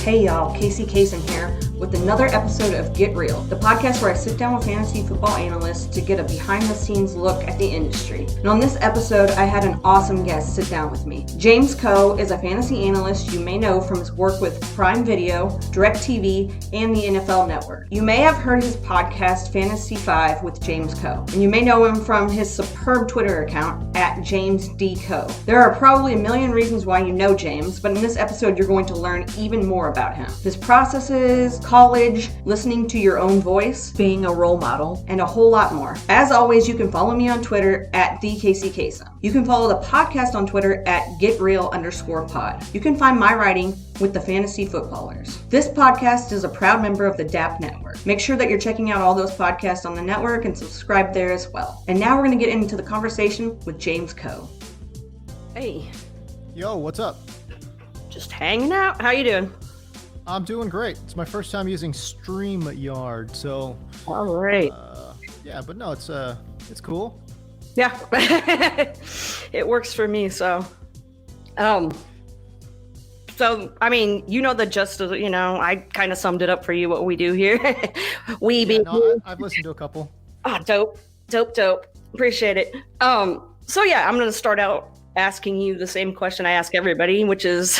Hey y'all, Casey Kasem here with another episode of Get Real, the podcast where I sit down with fantasy football analysts to get a behind-the-scenes look at the industry. And on this episode, I had an awesome guest sit down with me. James Koh is a fantasy analyst you may know from his work with Prime Video, DirecTV, and the NFL Network. You may have heard his podcast, Fantasy 5 with James Koh, and you may know him from his superb Twitter account, @JamesDKoh. There are probably a million reasons why you know James, but in this episode, you're going to learn even more about him. His processes, college, listening to your own voice, being a role model, and a whole lot more. As always, you can follow me on Twitter @DKCKasem. You can follow the podcast on Twitter @GetReal_pod. You can find my writing with the Fantasy Footballers. This podcast is a proud member of the DAP Network. Make sure that you're checking out all those podcasts on the network and subscribe there as well. And now we're going to get into the conversation with James Koh. Hey. Yo, what's up? Just hanging out. How you doing? I'm doing great. It's my first time using StreamYard, so all right. Yeah, but no, it's cool. Yeah. It works for me, so I mean, you know the gist of, I kind of summed it up for you what we do here. I've listened to a couple. Dope. Appreciate it. So yeah, I'm going to start out asking you the same question I ask everybody, which is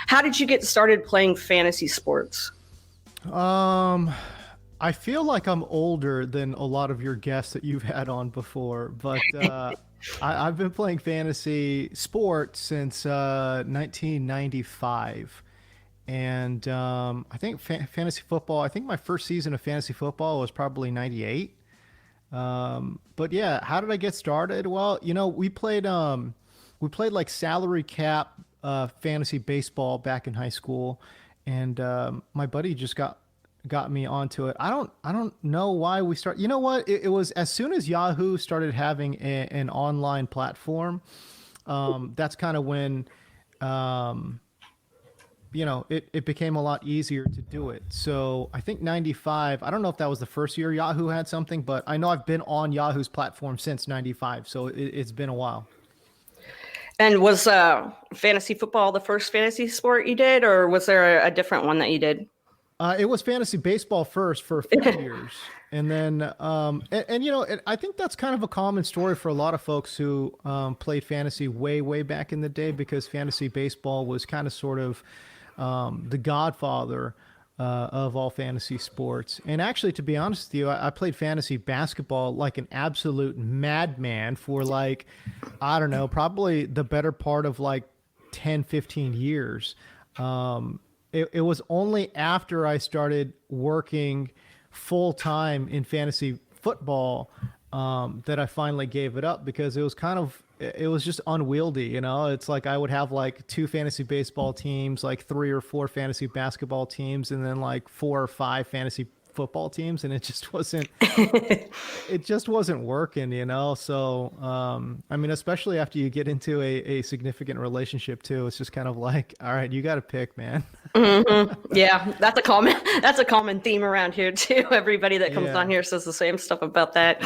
how did you get started playing fantasy sports? I feel like I'm older than a lot of your guests that you've had on before, but I've been playing fantasy sports since 1995. And I think fantasy football, I think my first season of fantasy football was probably 98. But yeah, how did I get started? Well, we played like salary cap fantasy baseball back in high school, and my buddy just got me onto it. I don't know why we started. You know what? It was as soon as Yahoo started having an online platform. That's kind of when it became a lot easier to do it. So I think 95, I don't know if that was the first year Yahoo had something, but I know I've been on Yahoo's platform since 95. So it's been a while. And was fantasy football the first fantasy sport you did, or was there a different one that you did? It was fantasy baseball first for a few years. And then, I think that's kind of a common story for a lot of folks who played fantasy way, way back in the day, because fantasy baseball was kind of sort of the godfather of all fantasy sports. And actually, to be honest with you, I played fantasy basketball like an absolute madman for I don't know, probably the better part of 10, 15 years. It was only after I started working full time in fantasy football that I finally gave it up, because it was just unwieldy. It's like I would have 2 fantasy baseball teams, 3 or 4 fantasy basketball teams, and then 4 or 5 fantasy football teams, and it just wasn't working. So I mean, especially after you get into a significant relationship too, it's just kind of all right, you got to pick, man. Mm-hmm. Yeah, that's a common theme around here too. Everybody that comes on here says the same stuff about that.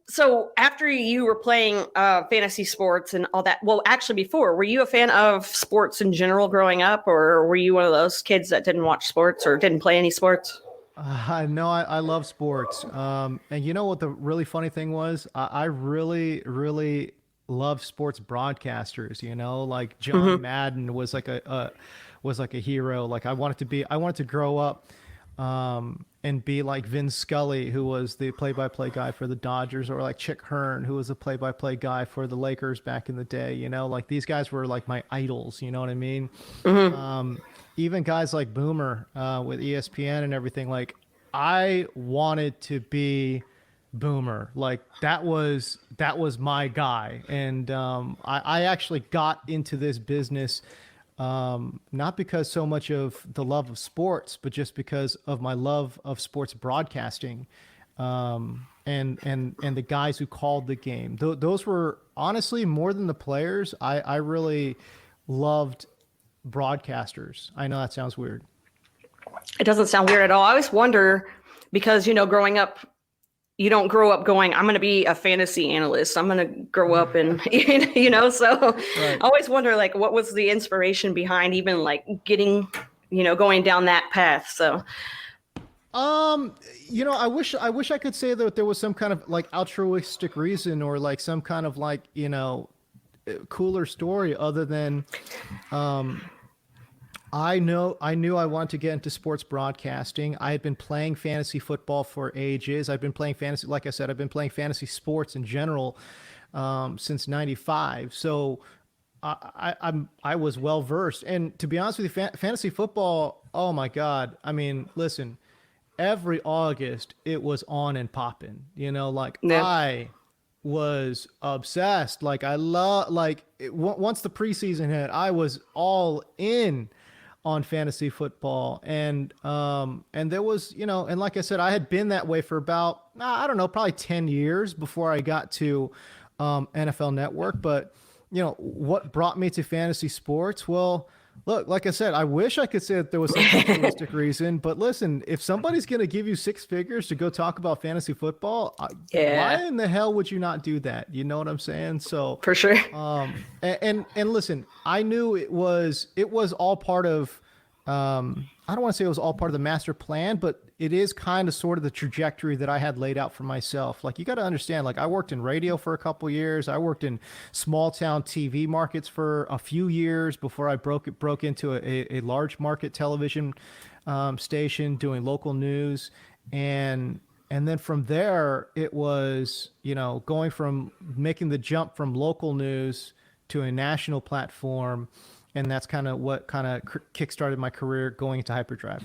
So after you were playing fantasy sports and all that, well, actually before, were you a fan of sports in general growing up, or were you one of those kids that didn't watch sports or didn't play any sports? No, I love sports. And you know what the really funny thing was? I really, really love sports broadcasters, like John Madden was like a hero. I wanted to grow up and be like Vin Scully, who was the play-by-play guy for the Dodgers, or Chick Hearn, who was the play-by-play guy for the Lakers back in the day. These guys were my idols. You know what I mean? Mm-hmm. Even guys like Boomer with ESPN and everything. I wanted to be Boomer. That was my guy. And I actually got into this business not because so much of the love of sports, but just because of my love of sports broadcasting, and the guys who called the game. Those were honestly, more than the players. I really loved broadcasters. I know that sounds weird. It doesn't sound weird at all. I always wonder, because growing up you don't grow up going, I'm going to be a fantasy analyst. I'm going to grow up and, so Right. I always wonder, like, what was the inspiration behind even like getting, going down that path. So, I wish I could say that there was some kind of like altruistic reason or like some kind of like, cooler story other than, I knew I wanted to get into sports broadcasting. I had been playing fantasy football for ages. I've been playing fantasy, like I said, I've been playing fantasy sports in general since '95. So I was well versed. And to be honest with you, fantasy football. Oh my God! I mean, listen, every August it was on and popping. Like yeah. I was obsessed. Like I love once the preseason hit, I was all in on fantasy football. And there was, and like I said, I had been that way for about, I don't know, probably 10 years before I got to NFL Network. But what brought me to fantasy sports? Well, look, like I said, I wish I could say that there was some altruistic reason, but listen, if somebody's going to give you six figures to go talk about fantasy football, Yeah. why in the hell would you not do that? You know what I'm saying? So For sure. and listen, I knew it was all part of, I don't want to say it was all part of the master plan, but it is kind of sort of the trajectory that I had laid out for myself. Like you got to understand, like I worked in radio for a couple years. I worked in small town TV markets for a few years before I broke into a large market television station doing local news. And then from there, it was, going from making the jump from local news to a national platform. And that's kind of what kind of kickstarted my career going into Hyperdrive.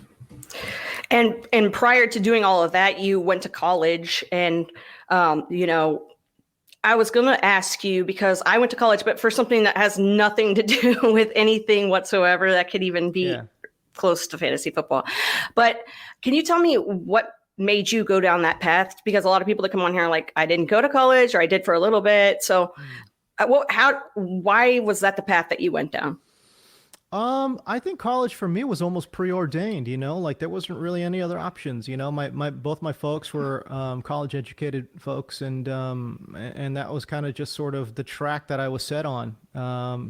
And prior to doing all of that, you went to college and, I was going to ask you because I went to college, but for something that has nothing to do with anything whatsoever that could even be close to fantasy football. But can you tell me what made you go down that path? Because a lot of people that come on here are like, I didn't go to college or I did for a little bit. So why was that the path that you went down? I think college for me was almost preordained, like there wasn't really any other options, both my folks were, college educated folks and that was kind of just sort of the track that I was set on,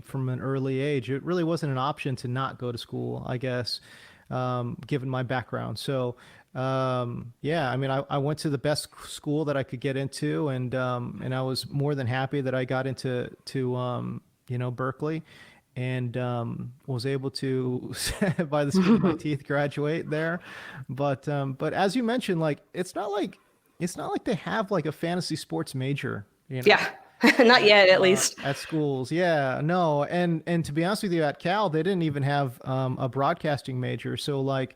from an early age. It really wasn't an option to not go to school, I guess, given my background. So, I mean, I went to the best school that I could get into and I was more than happy that I got into Berkeley. And was able to, by the skin of my teeth, graduate there. But as you mentioned, like it's not like they have like a fantasy sports major. Yeah, not yet, at least at schools. Yeah, no. And to be honest with you, at Cal, they didn't even have a broadcasting major. So like,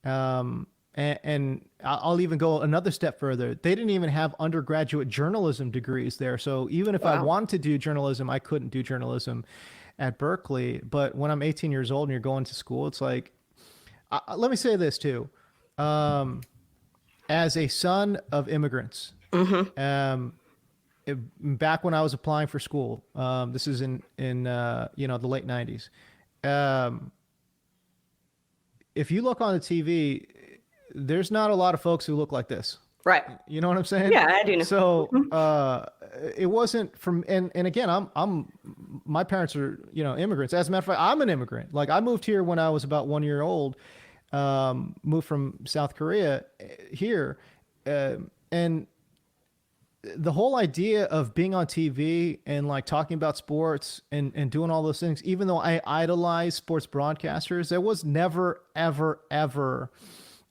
and I'll even go another step further. They didn't even have undergraduate journalism degrees there. So even if I wanted to do journalism, I couldn't do journalism at Berkeley. But when I'm 18 years old and you're going to school, it's like, let me say this too. As a son of immigrants, back when I was applying for school, this is in the late 90s. If you look on the TV, there's not a lot of folks who look like this. Right. You know what I'm saying? Yeah, I do know. So, it wasn't from, and again, my parents are, immigrants. As a matter of fact, I'm an immigrant. Like I moved here when I was about 1 year old, moved from South Korea here. And the whole idea of being on TV and like talking about sports and doing all those things, even though I idolize sports broadcasters, there was never, ever, ever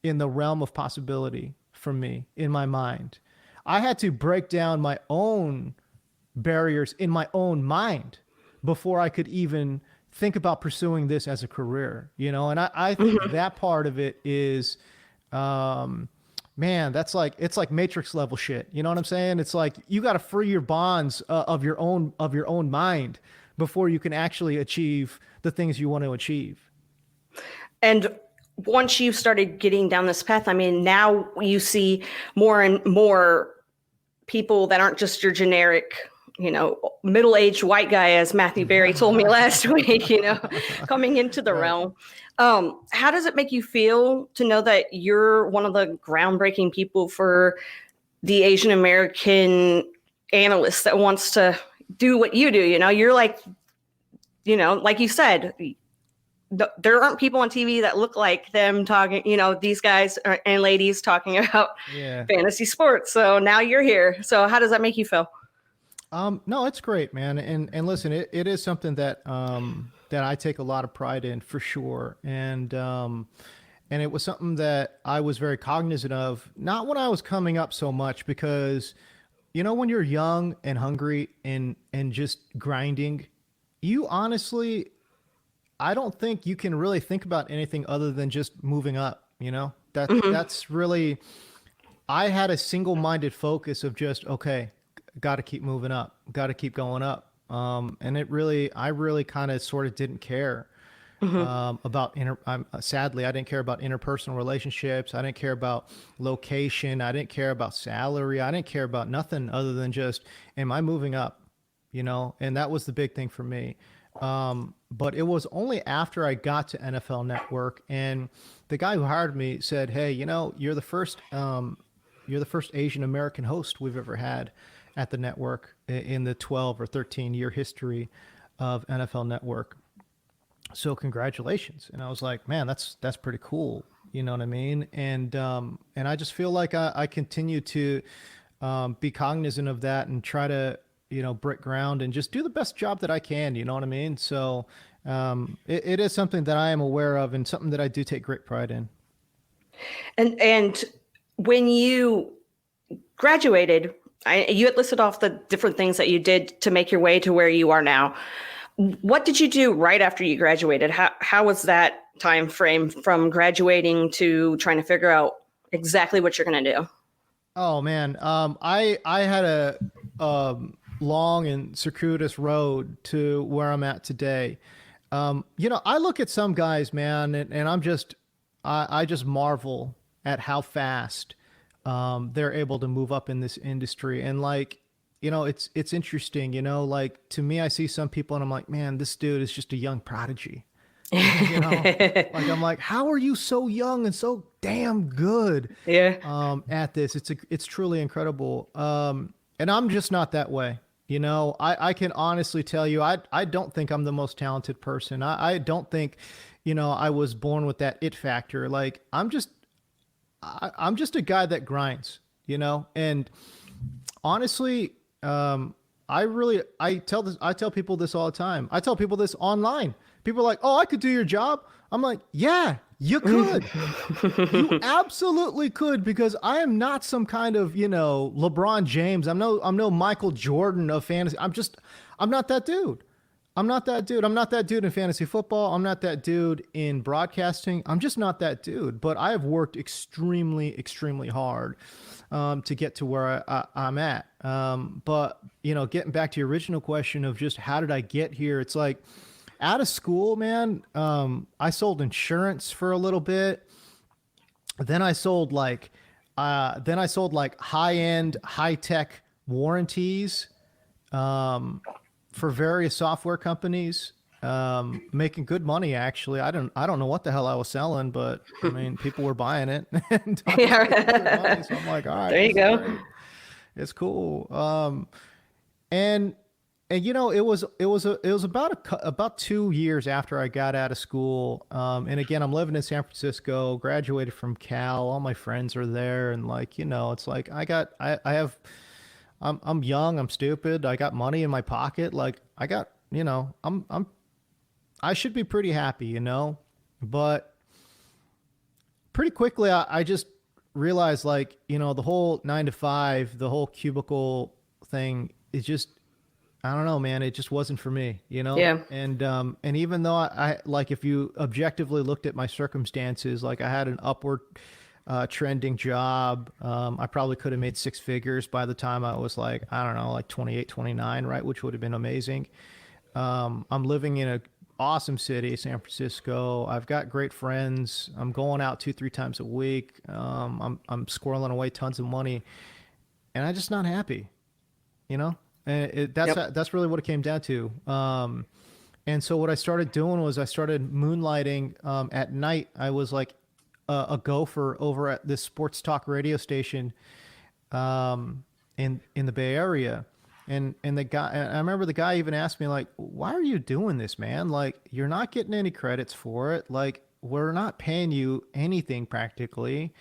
in the realm of possibility for me in my mind. I had to break down my own barriers in my own mind before I could even think about pursuing this as a career, and I think that part of it is, man, it's like Matrix level shit. You know what I'm saying? It's like, you got to free your bonds of your own mind before you can actually achieve the things you want to achieve. And once you started getting down this path, I mean, now you see more and more people that aren't just your generic, middle-aged white guy, as Matthew Berry told me last week, coming into the realm. How does it make you feel to know that you're one of the groundbreaking people for the Asian American analyst that wants to do what you do. You're like, like you said, there aren't people on TV that look like them talking, these guys and ladies talking about fantasy sports. So now you're here. So how does that make you feel? No, it's great, man. And listen, it is something that, that I take a lot of pride in for sure. And it was something that I was very cognizant of, not when I was coming up so much, because, when you're young and hungry and just grinding, you honestly, I don't think you can really think about anything other than just moving up, that's really, I had a single-minded focus of just, okay, got to keep moving up, got to keep going up. And I really kind of sort of didn't care about sadly, I didn't care about interpersonal relationships. I didn't care about location. I didn't care about salary. I didn't care about nothing other than just, am I moving up? And that was the big thing for me. But it was only after I got to NFL Network and the guy who hired me said, "Hey, you're the first Asian American host we've ever had at the network in the 12 or 13 year history of NFL Network. So congratulations." And I was like, man, that's pretty cool. You know what I mean? And I just feel like I continue to be cognizant of that and try to, break ground and just do the best job that I can. You know what I mean? So it is something that I am aware of and something that I do take great pride in. And when you graduated, you had listed off the different things that you did to make your way to where you are now. What did you do right after you graduated? How was that time frame from graduating to trying to figure out exactly what you're going to do? Oh man, I had a long and circuitous road to where I'm at today. I look at some guys, man, and I just marvel at how fast they're able to move up in this industry. And it's interesting, like to me, I see some people and I'm like, man, this dude is just a young prodigy. Like I'm like, how are you so young and so damn good at this? It's truly incredible. And I'm just not that way. I can honestly tell you, I don't think I'm the most talented person. I don't think, I was born with that it factor. Like I'm just a guy that grinds, and honestly, I tell people this all the time. I tell people this online. People are like, "Oh, I could do your job." I'm like, "Yeah, you could. You absolutely could, because I am not some kind of, LeBron James. I'm no Michael Jordan of fantasy. I'm not that dude. I'm not that dude. I'm not that dude in fantasy football. I'm not that dude in broadcasting. I'm just not that dude. But I have worked extremely, extremely hard to get to where I'm at. But, getting back to your original question of just how did I get here? It's like out of school, man, I sold insurance for a little bit. Then I sold high-end, high-tech warranties for various software companies, making good money. Actually, I don't know what the hell I was selling, but I mean, people were buying it. And money, so I'm like, all right, there you go. Great. It's cool. And it was about 2 years after I got out of school. And again, I'm living in San Francisco, graduated from Cal. All my friends are there, and it's like I'm young, I'm stupid, I got money in my pocket. Like I got, I should be pretty happy, but pretty quickly I just realized the whole 9 to 5, the whole cubicle thing is just, I don't know, man, it just wasn't for me, Yeah. And even though I if you objectively looked at my circumstances, I had an upward trending job. I probably could have made 6 figures by the time I was 28, 29, right? Which would have been amazing. I'm living in an awesome city, San Francisco. I've got great friends. I'm going out 2-3 times a week. I'm squirreling away tons of money, and I'm just not happy, And that's really what it came down to. And so what I started doing was I started moonlighting at night. I was a gopher over at this sports talk radio station in the Bay Area. And the guy, and I remember the guy even asked me like, "Why are you doing this, man? Like, you're not getting any credits for it. Like, we're not paying you anything practically.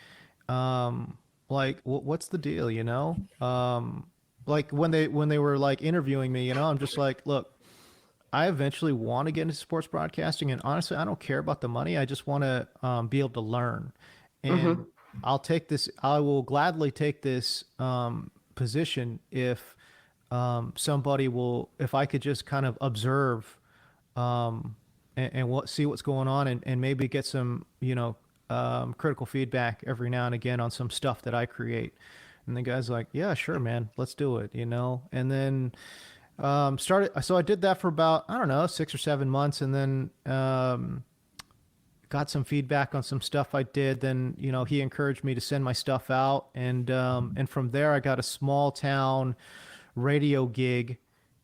Like, what's the deal, you know?" Like when they were like interviewing me, you know, I'm just like, "Look, I eventually want to get into sports broadcasting, and honestly, I don't care about the money. I just want to be able to learn, Mm-hmm. and I'll take this. I will gladly take this position if somebody will, if I could just kind of observe and what see what's going on, and maybe get some, you know, critical feedback every now and again on some stuff that I create." And the guy's like, "Yeah, sure, man, let's do it," you know. And then started. So I did that for about, I don't know, 6 or 7 months, and then got some feedback on some stuff I did. Then, you know, he encouraged me to send my stuff out, and from there I got a small town radio gig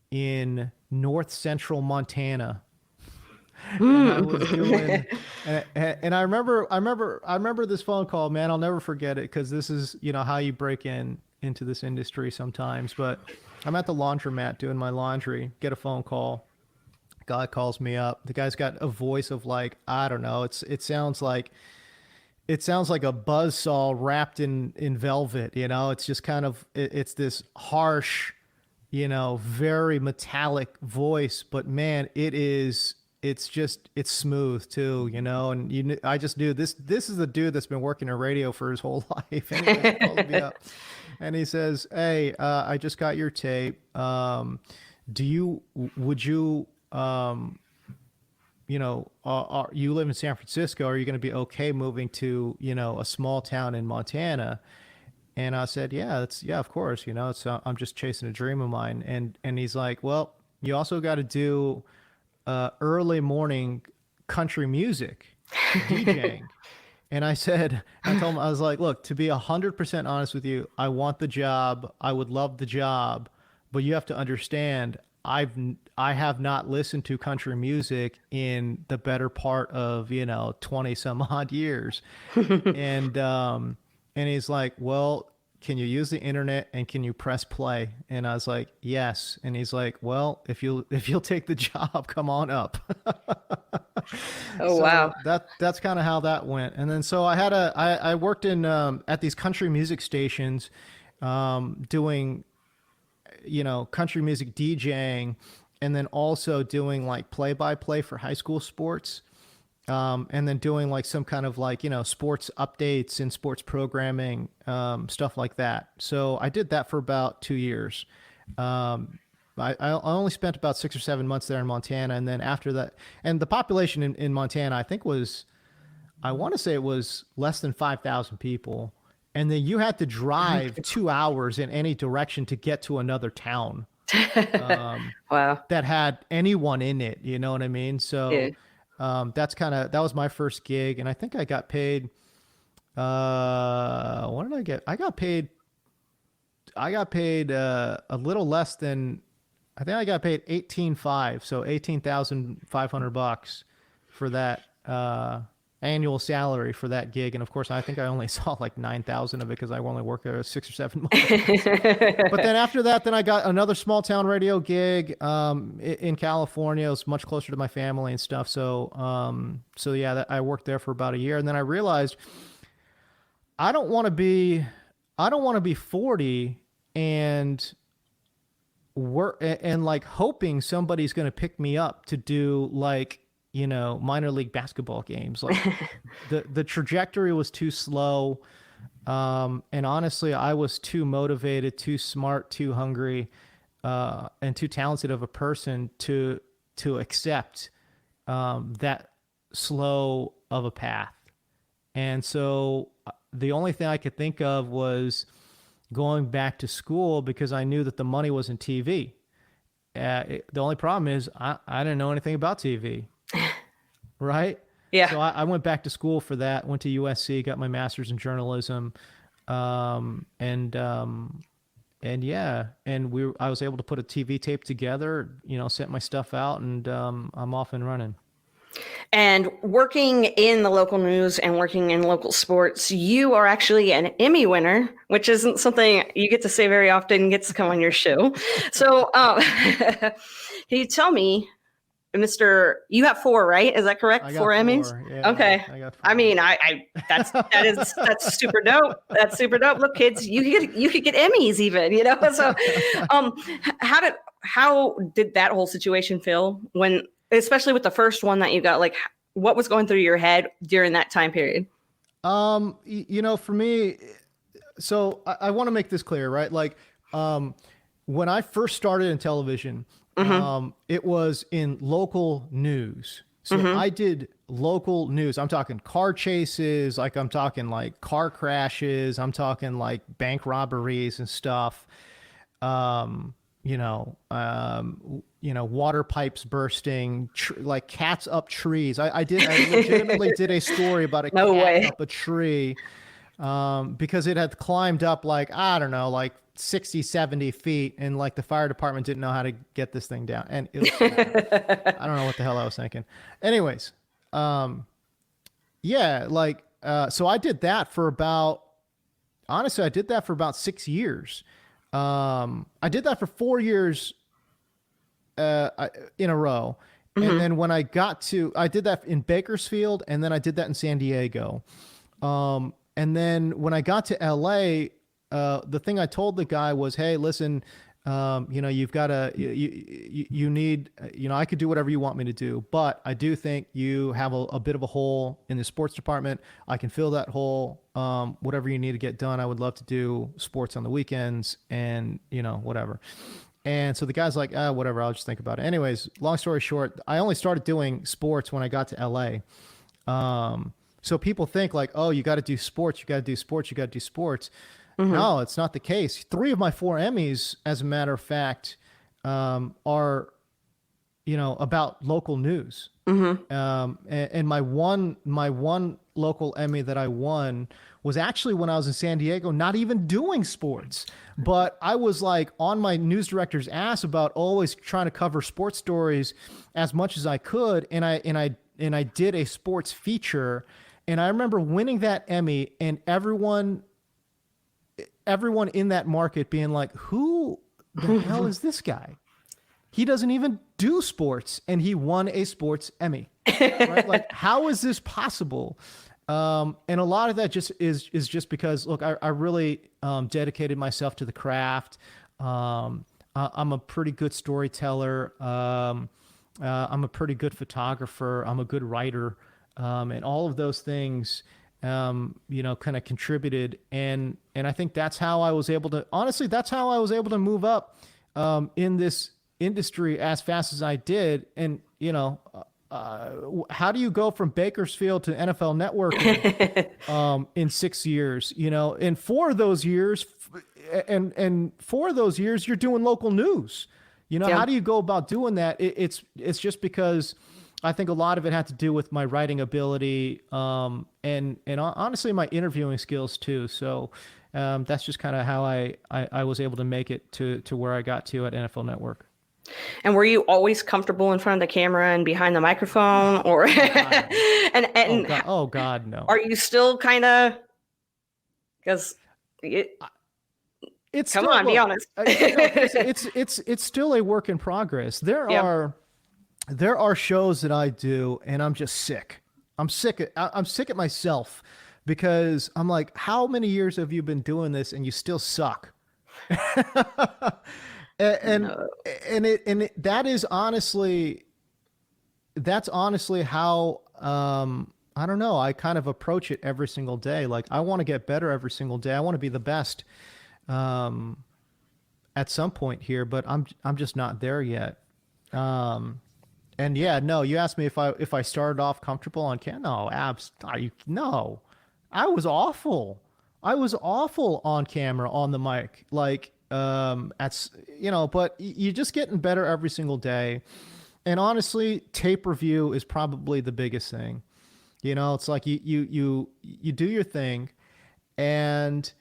in north central Montana. And I was doing, and I remember this phone call, man. I'll never forget it, because this is, you know, how you break into this industry sometimes. But I'm at the laundromat doing my laundry, get a phone call. Guy calls me up. The guy's got a voice of like, I don't know. It sounds like a buzzsaw wrapped in velvet. You know, it's just kind of it's this harsh, you know, very metallic voice. But man, it's smooth too. You know, and I just knew this is the dude that's been working in radio for his whole life. Anyway, he calls me up, and he says, "Hey, I just got your tape. Would you you know, you live in San Francisco. Are you going to be okay moving to, you know, a small town in Montana?" And I said, "Yeah, of course. You know, I'm just chasing a dream of mine." And he's like, "Well, you also got to do early morning country music, DJing." And I told him, I was like, "Look, to be 100% honest with you, I want the job. I would love the job, but you have to understand, I have not listened to country music in the better part of, you know, 20 some odd years." And he's like, "Well, can you use the internet and can you press play?" And I was like, "Yes." And he's like, "Well, if you'll take the job, come on up." Oh, So wow. that's kind of how that went. And then so I worked in at these country music stations, doing, you know, country music DJing, and then also doing like play by play for high school sports. And then doing like some kind of like, you know, sports updates and sports programming, stuff like that. So I did that for about 2 years. I only spent about 6 or 7 months there in Montana. And then after that, and the population in Montana, I think I want to say it was less than 5,000 people. And then you had to drive 2 hours in any direction to get to another town Wow. that had anyone in it. You know what I mean? Yeah. So that was my first gig. And I think I got paid, what did I get? I got paid a little less than, I think I got paid 18,500, so $18,500 for that annual salary for that gig. And of course, I think I only saw like 9,000 of it because I only worked there 6 or 7 months. But then after that, then I got another small town radio gig in California. It was much closer to my family and stuff. So yeah, I worked there for about a year, and then I realized I don't want to be 40 and work and like hoping somebody's going to pick me up to do like, you know, minor league basketball games. Like the trajectory was too slow. And honestly, I was too motivated, too smart, too hungry, and too talented of a person to accept that slow of a path. And so the only thing I could think of was going back to school, because I knew that the money was in TV. The only problem is I didn't know anything about TV, right? Yeah. So I went back to school for that, went to USC, got my master's in journalism. And yeah, and I was able to put a TV tape together, you know, sent my stuff out, and I'm off and running. And working in the local news and working in local sports, you are actually an Emmy winner, which isn't something you get to say very often, gets to come on your show. So can you tell me, Mr. You have 4, right? Is that correct? I got 4 Emmys? Yeah, Okay. I got 4. I mean, that's super dope. That's super dope. Look, kids, you could get Emmys even, you know? So how did that whole situation feel when, especially with the first one that you got, like what was going through your head during that time period? You know, for me, so I want to make this clear, right? Like, when I first started in television, it was in local news. So I did local news. I'm talking car chases, like I'm talking like car crashes, I'm talking like bank robberies and stuff. Water pipes bursting, like cats up trees. I legitimately did a story about a No cat way. up a tree, because it had climbed up like, I don't know, like 60, 70 feet. And like the fire department didn't know how to get this thing down. And it was, I don't know what the hell I was thinking. Anyways, so I did that for about, honestly, I did that for about 6 years. I did that for 4 years in a row. And then when I did that in Bakersfield, and then I did that in San Diego. And then when I got to LA, the thing I told the guy was, hey, listen, you've got to, you need, I could do whatever you want me to do, but I do think you have a bit of a hole in the sports department. I can fill that hole. Whatever you need to get done, I would love to do sports on the weekends and, whatever. And so the guy's like, whatever, I'll just think about it. Anyways, long story short, I only started doing sports when I got to LA. So people think like, oh, you got to do sports, you got to do sports, you got to do sports. No, it's not the case. 3 of my 4 Emmys, as a matter of fact, are, about local news. And my one local Emmy that I won was actually when I was in San Diego, not even doing sports, but I was like on my news director's ass about always trying to cover sports stories as much as I could. And I did a sports feature, and I remember winning that Emmy, and everyone in that market being like, who the hell is this guy? He doesn't even do sports, and he won a sports Emmy. Right? Like, how is this possible? And a lot of that is just because, look, I really dedicated myself to the craft. I'm a pretty good storyteller. I'm a pretty good photographer. I'm a good writer. And all of those things, kind of contributed. And I think that's how I was able to move up in this industry as fast as I did. And, how do you go from Bakersfield to NFL Network in 6 years, and 4 of those years, and 4 of those years you're doing local news, Yeah. How do you go about doing that? It's just because I think a lot of it had to do with my writing ability, and honestly, my interviewing skills too. So, that's just kind of how I was able to make it to where I got to at NFL Network. And were you always comfortable in front of the camera and behind the microphone, or and Oh God, no. are you still kind of, because It's come still, on, be look, honest. it's still a work in progress. There are shows that I do, and I'm just sick. I'm sick at myself, because I'm like, how many years have you been doing this and you still suck? And that's honestly how, I don't know, I kind of approach it every single day. Like, I want to get better every single day. I want to be the best at some point here, but I'm just not there yet. And yeah, no, you asked me if I started off comfortable on camera. No, no, I was awful. I was awful on camera, on the mic. Like, but you're just getting better every single day. And honestly, tape review is probably the biggest thing. It's like you do your thing, and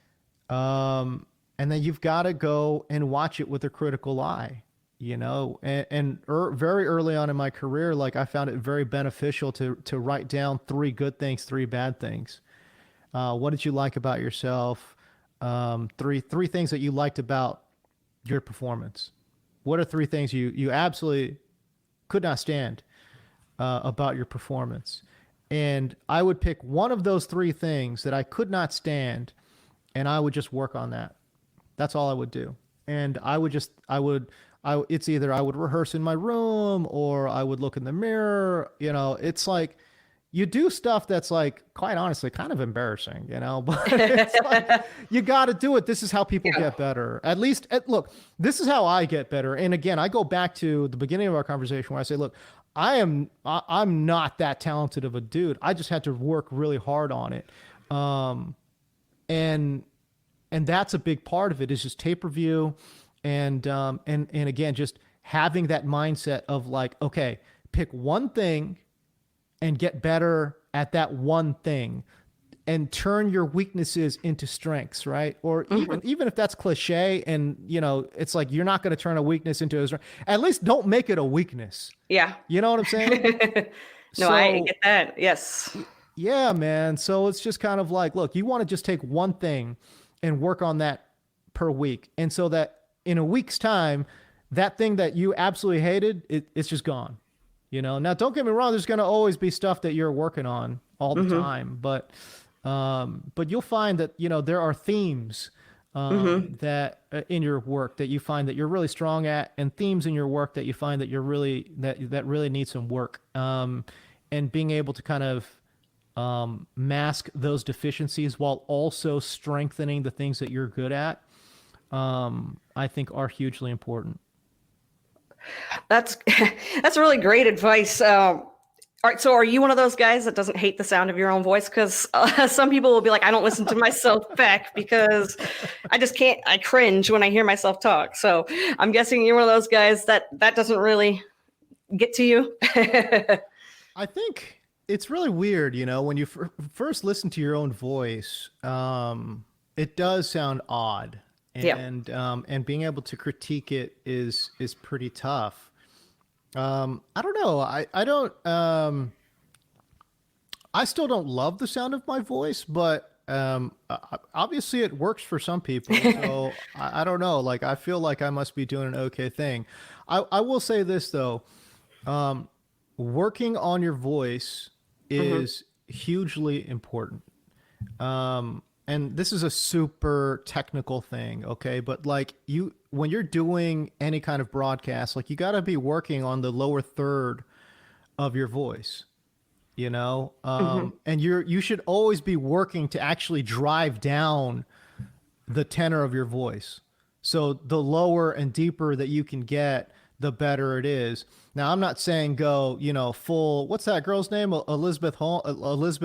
then you've got to go and watch it with a critical eye. Very early on in my career, like I found it very beneficial to write down three good things, three bad things. What did you like about yourself? Three things that you liked about your performance. What are three things you absolutely could not stand about your performance? And I would pick one of those three things that I could not stand, and I would just work on that. That's all I would do. And it's either I would rehearse in my room or I would look in the mirror. It's like you do stuff that's like, quite honestly, kind of embarrassing, but it's like, you got to do it. This is how people get better. At least, look, this is how I get better. And again, I go back to the beginning of our conversation where I say, look, I'm not that talented of a dude. I just had to work really hard on it. And that's a big part of it is just tape review. And again, just having that mindset of like, okay, pick one thing and get better at that one thing and turn your weaknesses into strengths, right? Or even if that's cliche and, it's like you're not going to turn a weakness into a strength, at least don't make it a weakness. Yeah. You know what I'm saying? No, I get that. Yes. Yeah, man. So it's just kind of like, look, you want to just take one thing and work on that per week. And so that in a week's time, that thing that you absolutely hated, it's just gone. Now don't get me wrong. There's going to always be stuff that you're working on all the time, but you'll find that, there are themes that in your work that you find that you're really strong at, and themes in your work that you find that that really need some work. And being able to kind of mask those deficiencies while also strengthening the things that you're good at, I think are hugely important. That's really great advice. All right, so are you one of those guys that doesn't hate the sound of your own voice? Because some people will be like, I don't listen to myself back because I just can't. I cringe when I hear myself talk. So I'm guessing you're one of those guys that doesn't really get to you. I think it's really weird, when you first listen to your own voice, it does sound odd. And being able to critique it is pretty tough. I don't know. I don't. I still don't love the sound of my voice, but obviously it works for some people. So I don't know. Like I feel like I must be doing an okay thing. I will say this though. Working on your voice is hugely important. And this is a super technical thing, okay? But like when you're doing any kind of broadcast, like you got to be working on the lower third of your voice, and you should always be working to actually drive down the tenor of your voice. So the lower and deeper that you can get, the better it is. Now, I'm not saying go, full, what's that girl's name? Elizabeth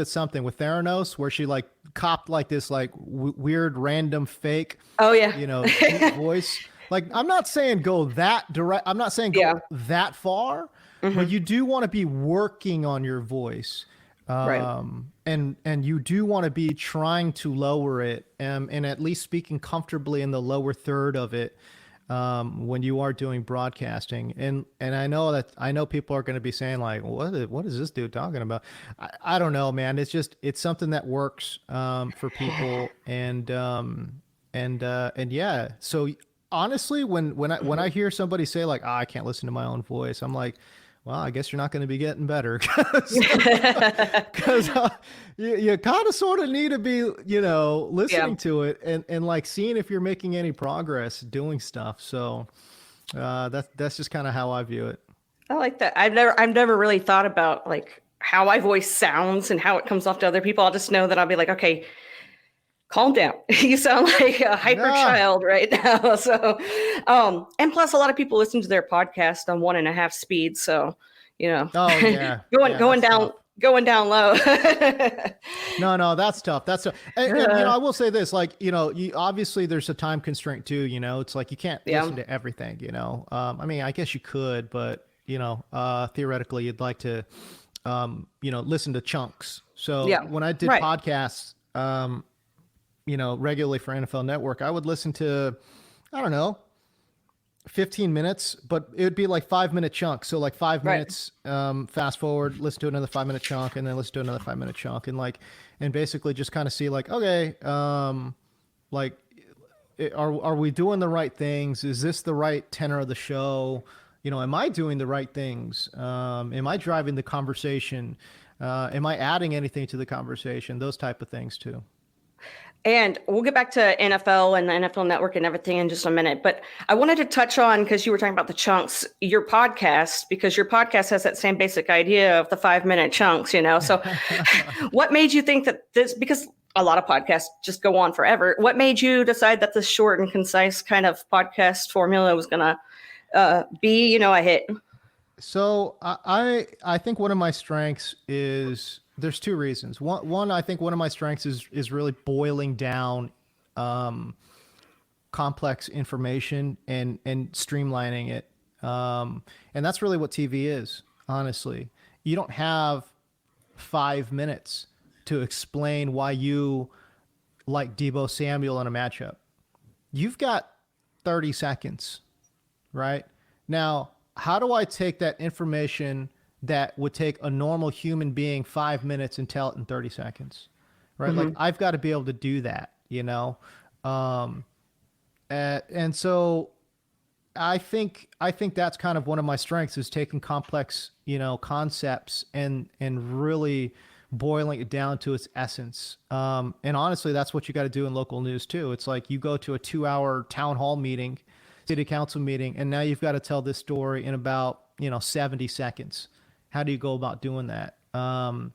something with Theranos, where she like copped like this, like weird, random fake, oh yeah, deep voice. Like, I'm not saying go that direct. I'm not saying go that far, but you do want to be working on your voice. Right. And you do want to be trying to lower it, and at least speaking comfortably in the lower third of it. When you are doing broadcasting, and I know people are going to be saying like, what is this dude talking about? I don't know, man. It's something that works for people, and yeah. So honestly, when I hear somebody say like, I can't listen to my own voice, I'm like, well, I guess you're not going to be getting better because you kind of sort of need to be, listening to it and like seeing if you're making any progress doing stuff. So that's just kind of how I view it. I like that. I've never really thought about like how my voice sounds and how it comes off to other people. I'll just know that I'll be like, okay, calm down. You sound like a hyper child right now. So, and plus a lot of people listen to their podcast on 1.5 speed. So, oh yeah, going down low. No, that's tough. That's tough. And, I will say this, like, you obviously there's a time constraint too, it's like, you can't listen to everything, I mean, I guess you could, but theoretically you'd like to, listen to chunks. So when I did podcasts, regularly for NFL Network, I would listen to, I don't know, 15 minutes, but it would be like 5 minute chunks. So like 5 minutes, Right. fast forward, listen to another 5 minute chunk, and then listen to another 5 minute chunk, and basically just kind of see like, okay, like, are we doing the right things? Is this the right tenor of the show? Am I doing the right things? Am I driving the conversation? Am I adding anything to the conversation? Those type of things too. And we'll get back to NFL and the NFL Network and everything in just a minute. But I wanted to touch on, because you were talking about the chunks, your podcast, because your podcast has that same basic idea of the 5 minute chunks, So what made you think that this, because a lot of podcasts just go on forever, what made you decide that this short and concise kind of podcast formula was going to be, a hit? So I think one of my strengths is, there's two reasons. One, I think one of my strengths is really boiling down complex information and streamlining it. And that's really what TV is, honestly. You don't have 5 minutes to explain why you like Deebo Samuel in a matchup. You've got 30 seconds, right? Now, how do I take that information that would take a normal human being 5 minutes and tell it in 30 seconds, right? Like, I've got to be able to do that, and so I think that's kind of one of my strengths, is taking complex, concepts and really boiling it down to its essence. And honestly, that's what you got to do in local news too. It's like you go to a 2-hour town hall meeting, city council meeting, and now you've got to tell this story in about 70 seconds. How do you go about doing that? And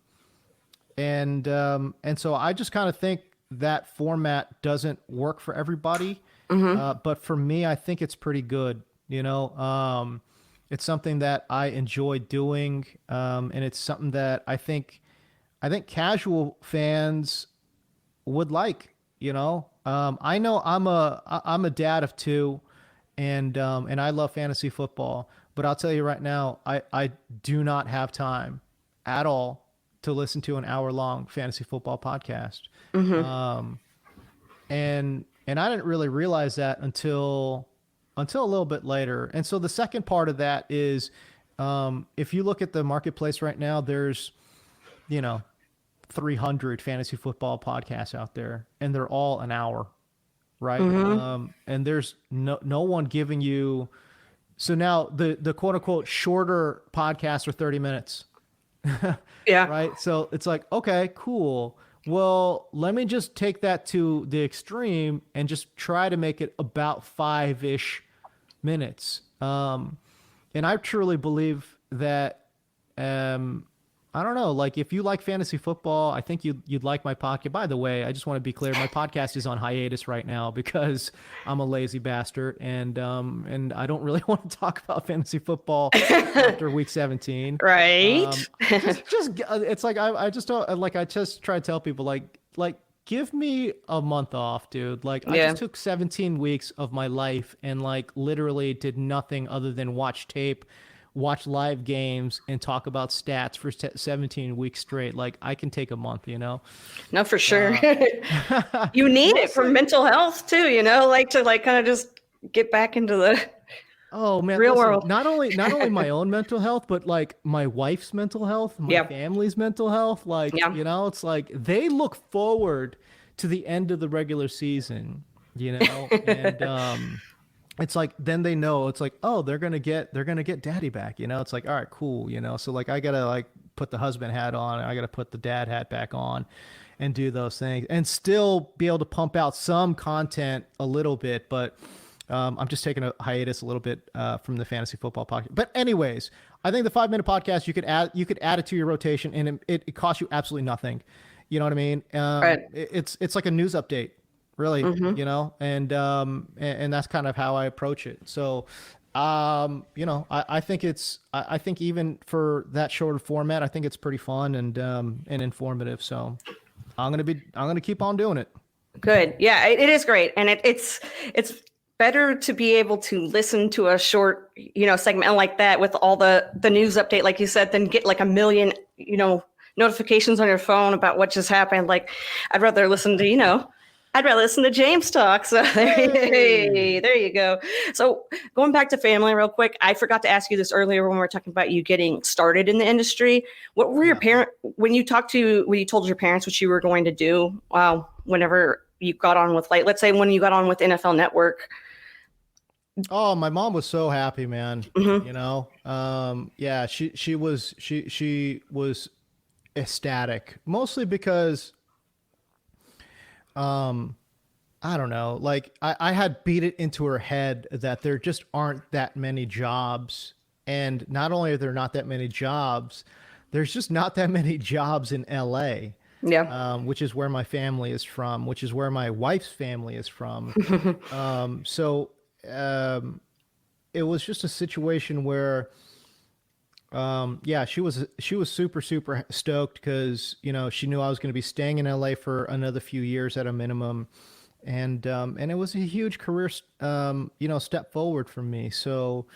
so I just kind of think that format doesn't work for everybody. But for me, I think it's pretty good. It's something that I enjoy doing. And it's something that I think casual fans would like, I know I'm a dad of two, and I love fantasy football. But I'll tell you right now, I do not have time at all to listen to an hour-long fantasy football podcast. And I didn't really realize that until a little bit later. And so the second part of that is, if you look at the marketplace right now, there's 300 fantasy football podcasts out there, and they're all an hour, right? And there's no one giving you. So now the quote unquote shorter podcasts are 30 minutes. Yeah. Right. So it's like, okay, cool. Well, let me just take that to the extreme and just try to make it about 5-ish minutes. And I truly believe that, I don't know, like, if you like fantasy football, I think you'd like my podcast. By the way, I just want to be clear, my podcast is on hiatus right now because I'm a lazy bastard, and I don't really want to talk about fantasy football after week 17. Right. Just it's like I just don't, like, I just try to tell people like give me a month off, dude. Like, I just took 17 weeks of my life and like literally did nothing other than watch tape, watch live games, and talk about stats for 17 weeks straight. Like, I can take a month, No, for sure. You need it for mental health too, like to like kind of just get back into the real world. Not only my own mental health, but like my wife's mental health, my family's mental health. Like, it's like they look forward to the end of the regular season, and it's like, then they know, it's like, oh, they're gonna get daddy back, it's like, all right, cool, so like I gotta like put the husband hat on, and I gotta put the dad hat back on and do those things and still be able to pump out some content a little bit. But I'm just taking a hiatus a little bit from the fantasy football podcast. But anyways, I think the 5-minute podcast, you could add it to your rotation, and it costs you absolutely nothing. You know what I mean? Right. It's like a news update, really, and that's kind of how I approach it. So, I think I think even for that shorter format, I think it's pretty fun and informative. So I'm going to keep on doing it. Good. Yeah, it is great. And it's better to be able to listen to a short, segment like that with all the news update, like you said, than get like a million, notifications on your phone about what just happened. Like, I'd rather listen to, I'd rather listen to James talk. So there you go. So going back to family real quick, I forgot to ask you this earlier when we were talking about you getting started in the industry. What were your parents, when you told your parents what you were going to do, whenever you got on with, like, let's say when you got on with NFL Network? Oh, my mom was so happy, man. Mm-hmm. You know, yeah, she was ecstatic, mostly because I don't know, like I had beat it into her head that there just aren't that many jobs, and not only are there not that many jobs, there's just not that many jobs in LA. Yeah. Which is where my family is from, which is where my wife's family is from. So it was just a situation where, yeah, she was super stoked because she knew I was going to be staying in LA for another few years at a minimum, and it was a huge career step forward for me. So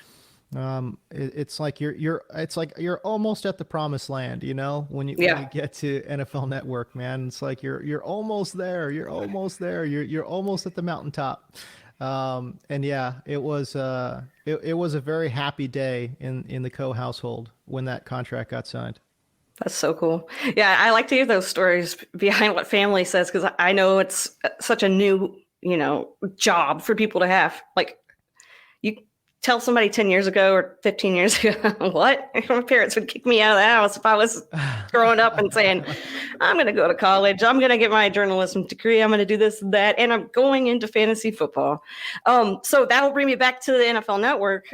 it's like you're almost at the promised land, when you get to NFL Network, man. It's like you're almost there. You're almost there. You're almost at the mountaintop. And yeah, it was a very happy day in the Co household when that contract got signed. That's so cool. Yeah, I like to hear those stories behind what family says, because I know it's such a new, job for people to have. Like, you tell somebody 10 years ago or 15 years ago, what? My parents would kick me out of the house if I was growing up and saying, I'm going to go to college. I'm going to get my journalism degree. I'm going to do this and that. And I'm going into fantasy football. So that'll bring me back to the NFL Network.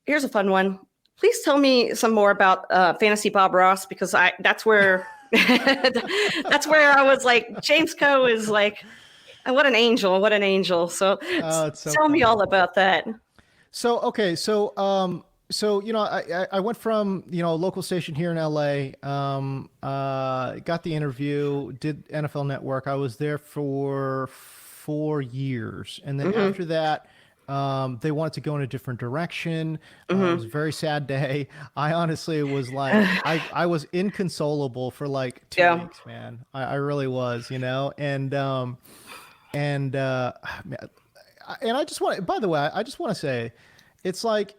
Here's a fun one. Please tell me some more about Fantasy Bob Ross, because that's where that's where I was like, James Coe is like, what an angel, what an angel. So, tell me all about that. So, okay. So, I went from, a local station here in LA, got the interview, did NFL Network. I was there for 4 years. And then after that, they wanted to go in a different direction. It was a very sad day. I honestly was like, I was inconsolable for like 2 weeks, man. I really was, and I just want, by the way, I just want to say, it's like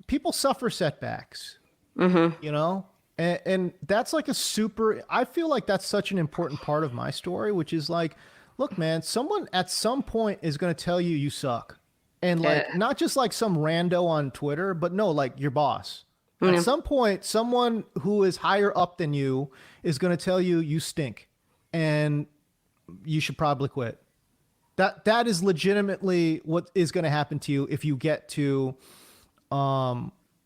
people suffer setbacks, and that's like I feel like that's such an important part of my story, which is like, look, man, someone at some point is going to tell you suck. And like, not just like some rando on Twitter, but no, like your boss. At some point, someone who is higher up than you is going to tell you stink and you should probably quit. That is legitimately what is going to happen to you if you get to,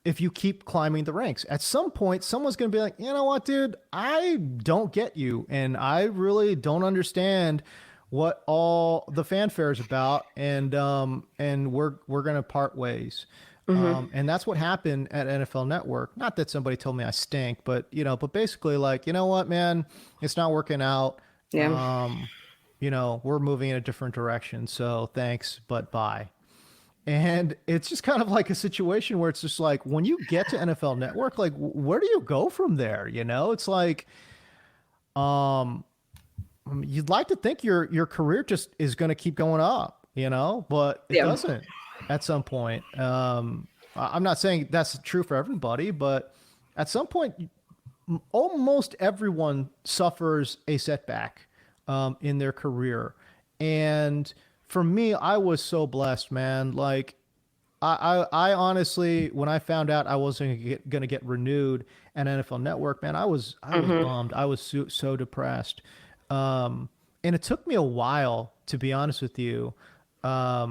if you keep climbing the ranks. At some point, someone's going to be like, you know what, dude, I don't get you. And I really don't understand what all the fanfare is about. And we're going to part ways. And that's what happened at NFL Network. Not that somebody told me I stink, but but basically like, you know what, man, it's not working out. Yeah. We're moving in a different direction. So thanks, but bye. And it's just kind of like a situation where it's just like, when you get to NFL Network, like, where do you go from there? It's like, you'd like to think your career just is going to keep going up, but it doesn't at some point. I'm not saying that's true for everybody, but at some point, almost everyone suffers a setback in their career. And for me, I was so blessed, man. Like, I honestly, when I found out I wasn't going to get renewed at NFL Network, man, I was bummed. I was so depressed. And it took me a while, to be honest with you. I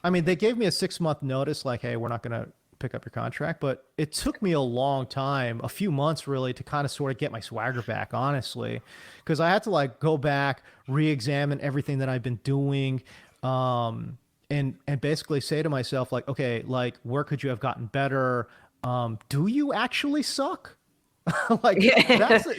mean, they gave me a 6-month notice, like, hey, we're not going to pick up your contract, but it took me a long time, a few months really, to kind of sort of get my swagger back, honestly, because I had to like go back, re-examine everything that I've been doing, and basically say to myself, like, okay, like, where could you have gotten better? Do you actually suck? Like,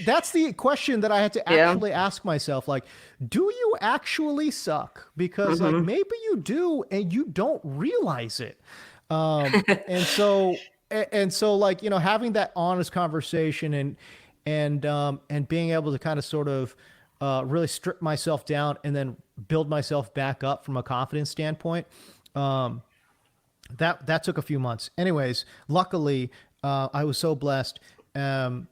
that's the question that I had to actually ask myself. Like, do you actually suck? Because like, maybe you do and you don't realize it. And so like, having that honest conversation and being able to kind of sort of really strip myself down and then build myself back up from a confidence standpoint. That took a few months. Anyways, luckily, I was so blessed. A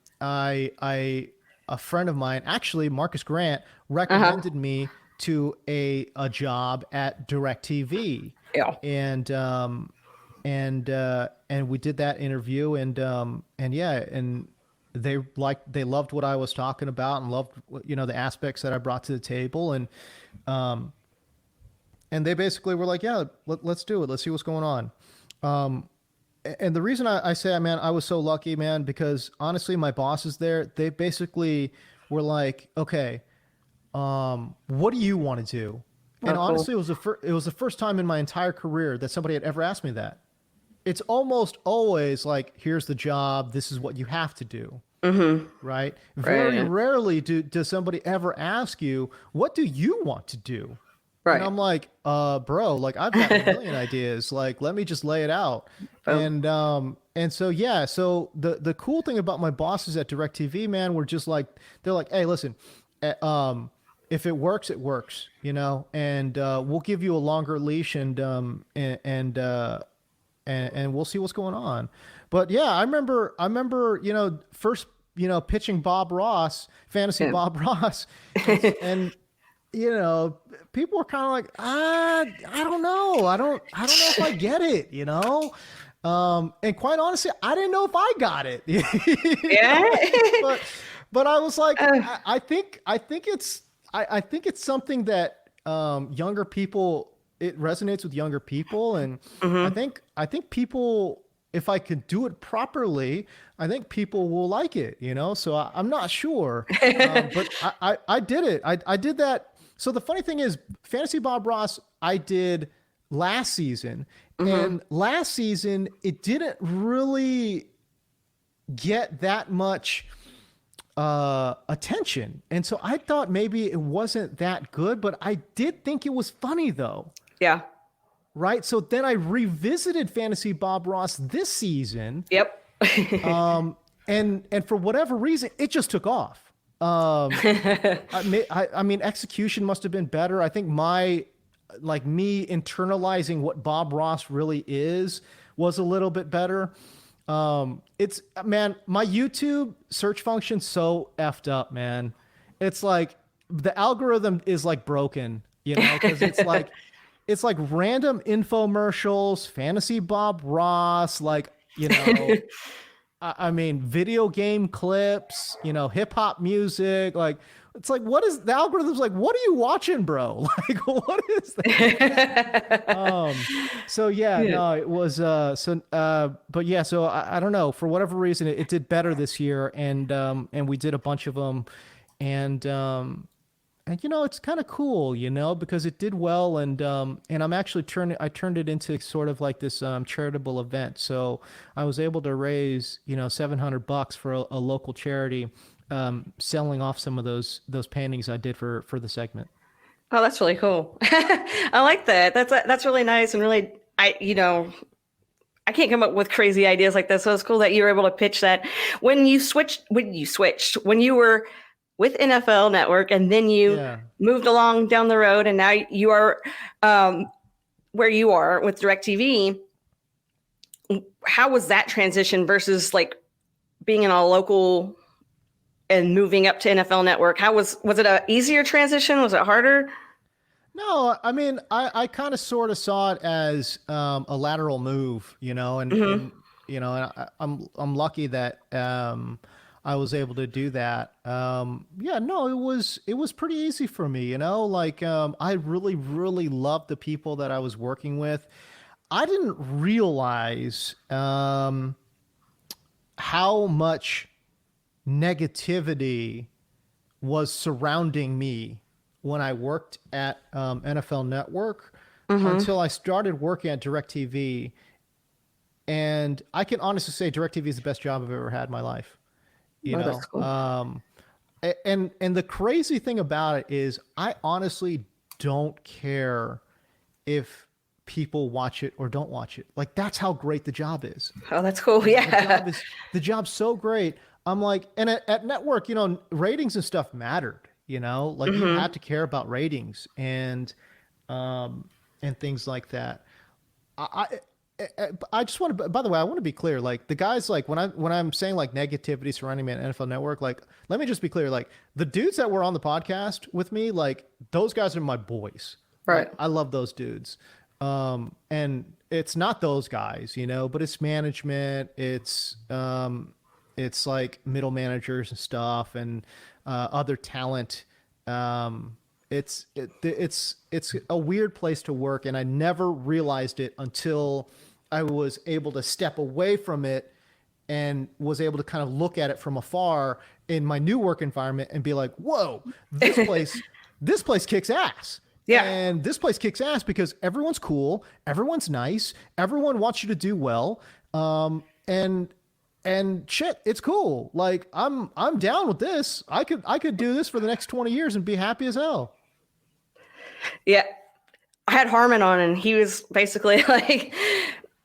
friend of mine, actually Marcus Grant, recommended me to a job at DirecTV. Yeah. And we did that interview, and yeah, and they loved what I was talking about and loved, the aspects that I brought to the table, and they basically were like, yeah, let's do it. Let's see what's going on. And the reason I say, man, I was so lucky, man, because honestly, my bosses there, they basically were like, okay, what do you want to do? And honestly, it was the first time in my entire career that somebody had ever asked me that. It's almost always like, here's the job. This is what you have to do. Right? Very rarely does somebody ever ask you, what do you want to do? Right. And I'm like, bro, like I've got a million ideas. Like, let me just lay it out. And so, yeah, so the cool thing about my bosses at DirecTV, man, were just like, they're like, hey, listen, if it works, it works, and we'll give you a longer leash and we'll see what's going on. But yeah, I remember, first, pitching Bob Ross, fantasy Bob Ross, and people were kind of like, I don't know. I don't know if I get it, and quite honestly, I didn't know if I got it. Yeah. but I was like, I think it's something that younger people, it resonates with younger people, and I think people, if I could do it properly, I think people will like it, So I'm not sure, but I did it. I did that. So the funny thing is, Fantasy Bob Ross, I did last season, and last season it didn't really get that much attention, and so I thought maybe it wasn't that good, but I did think it was funny though. Yeah. Right. So then I revisited Fantasy Bob Ross this season. Yep. And for whatever reason, it just took off. I mean, execution must have been better. I think me internalizing what Bob Ross really is was a little bit better. It's, man, my YouTube search function so effed up, man. It's like the algorithm is like broken, because it's like random infomercials, Fantasy Bob Ross, like, I mean, video game clips, hip hop music, like, it's like, what is the algorithm's like, what are you watching, bro? Like, what is that? So yeah, no, it was, but yeah, so I don't know, for whatever reason, it did better this year. And we did a bunch of them, and it's kind of cool, because it did well, and I'm actually I turned it into sort of like this charitable event. So I was able to raise $700 for a local charity, selling off some of those paintings I did for the segment. Oh, that's really cool. I like that. That's really nice, and really, I can't come up with crazy ideas like this. So it's cool that you were able to pitch that. When you were with NFL Network, and then you moved along down the road, and now you are where you are with DirecTV. How was that transition versus like being in a local and moving up to NFL Network? Was it a easier transition? Was it harder? No, I mean, I kind of sort of saw it as a lateral move, and I'm lucky that I was able to do that. Yeah, no, it was pretty easy for me, like, I really, really loved the people that I was working with. I didn't realize, how much negativity was surrounding me when I worked at, NFL Network, until I started working at DirecTV. And I can honestly say DirecTV is the best job I've ever had in my life. That's cool. And the crazy thing about it is, I honestly don't care if people watch it or don't watch it. Like, that's how great the job is. Oh, that's cool. Yeah. The job's so great. I'm like, and at network, ratings and stuff mattered, like you had to care about ratings and things like that. I just want to, by the way, I want to be clear. Like the guys, like when I'm saying like negativity surrounding me at NFL Network, like, let me just be clear. Like the dudes that were on the podcast with me, like those guys are my boys. Right. Like, I love those dudes. And it's not those guys, but it's management. It's like middle managers and stuff and, other talent. It's a weird place to work, and I never realized it until I was able to step away from it and was able to kind of look at it from afar in my new work environment and be like, whoa, this place kicks ass. Yeah. And this place kicks ass because everyone's cool, everyone's nice, everyone wants you to do well. And shit, it's cool. Like I'm down with this. I could do this for the next 20 years and be happy as hell. Yeah. I had Harmon on and he was basically like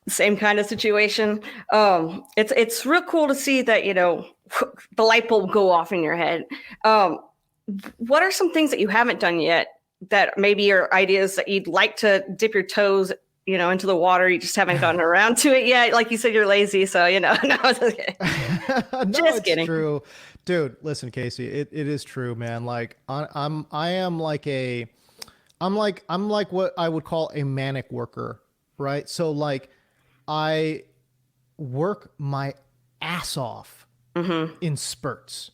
same kind of situation. It's real cool to see that, the light bulb go off in your head. What are some things that you haven't done yet that maybe are ideas that you'd like to dip your toes, into the water? You just haven't gotten around to it yet. Like you said, you're lazy. So, no, just kidding. No, just it's kidding. True. Dude, listen, Casey, it is true, man. Like I'm like what I would call a manic worker, right? So like I work my ass off in spurts,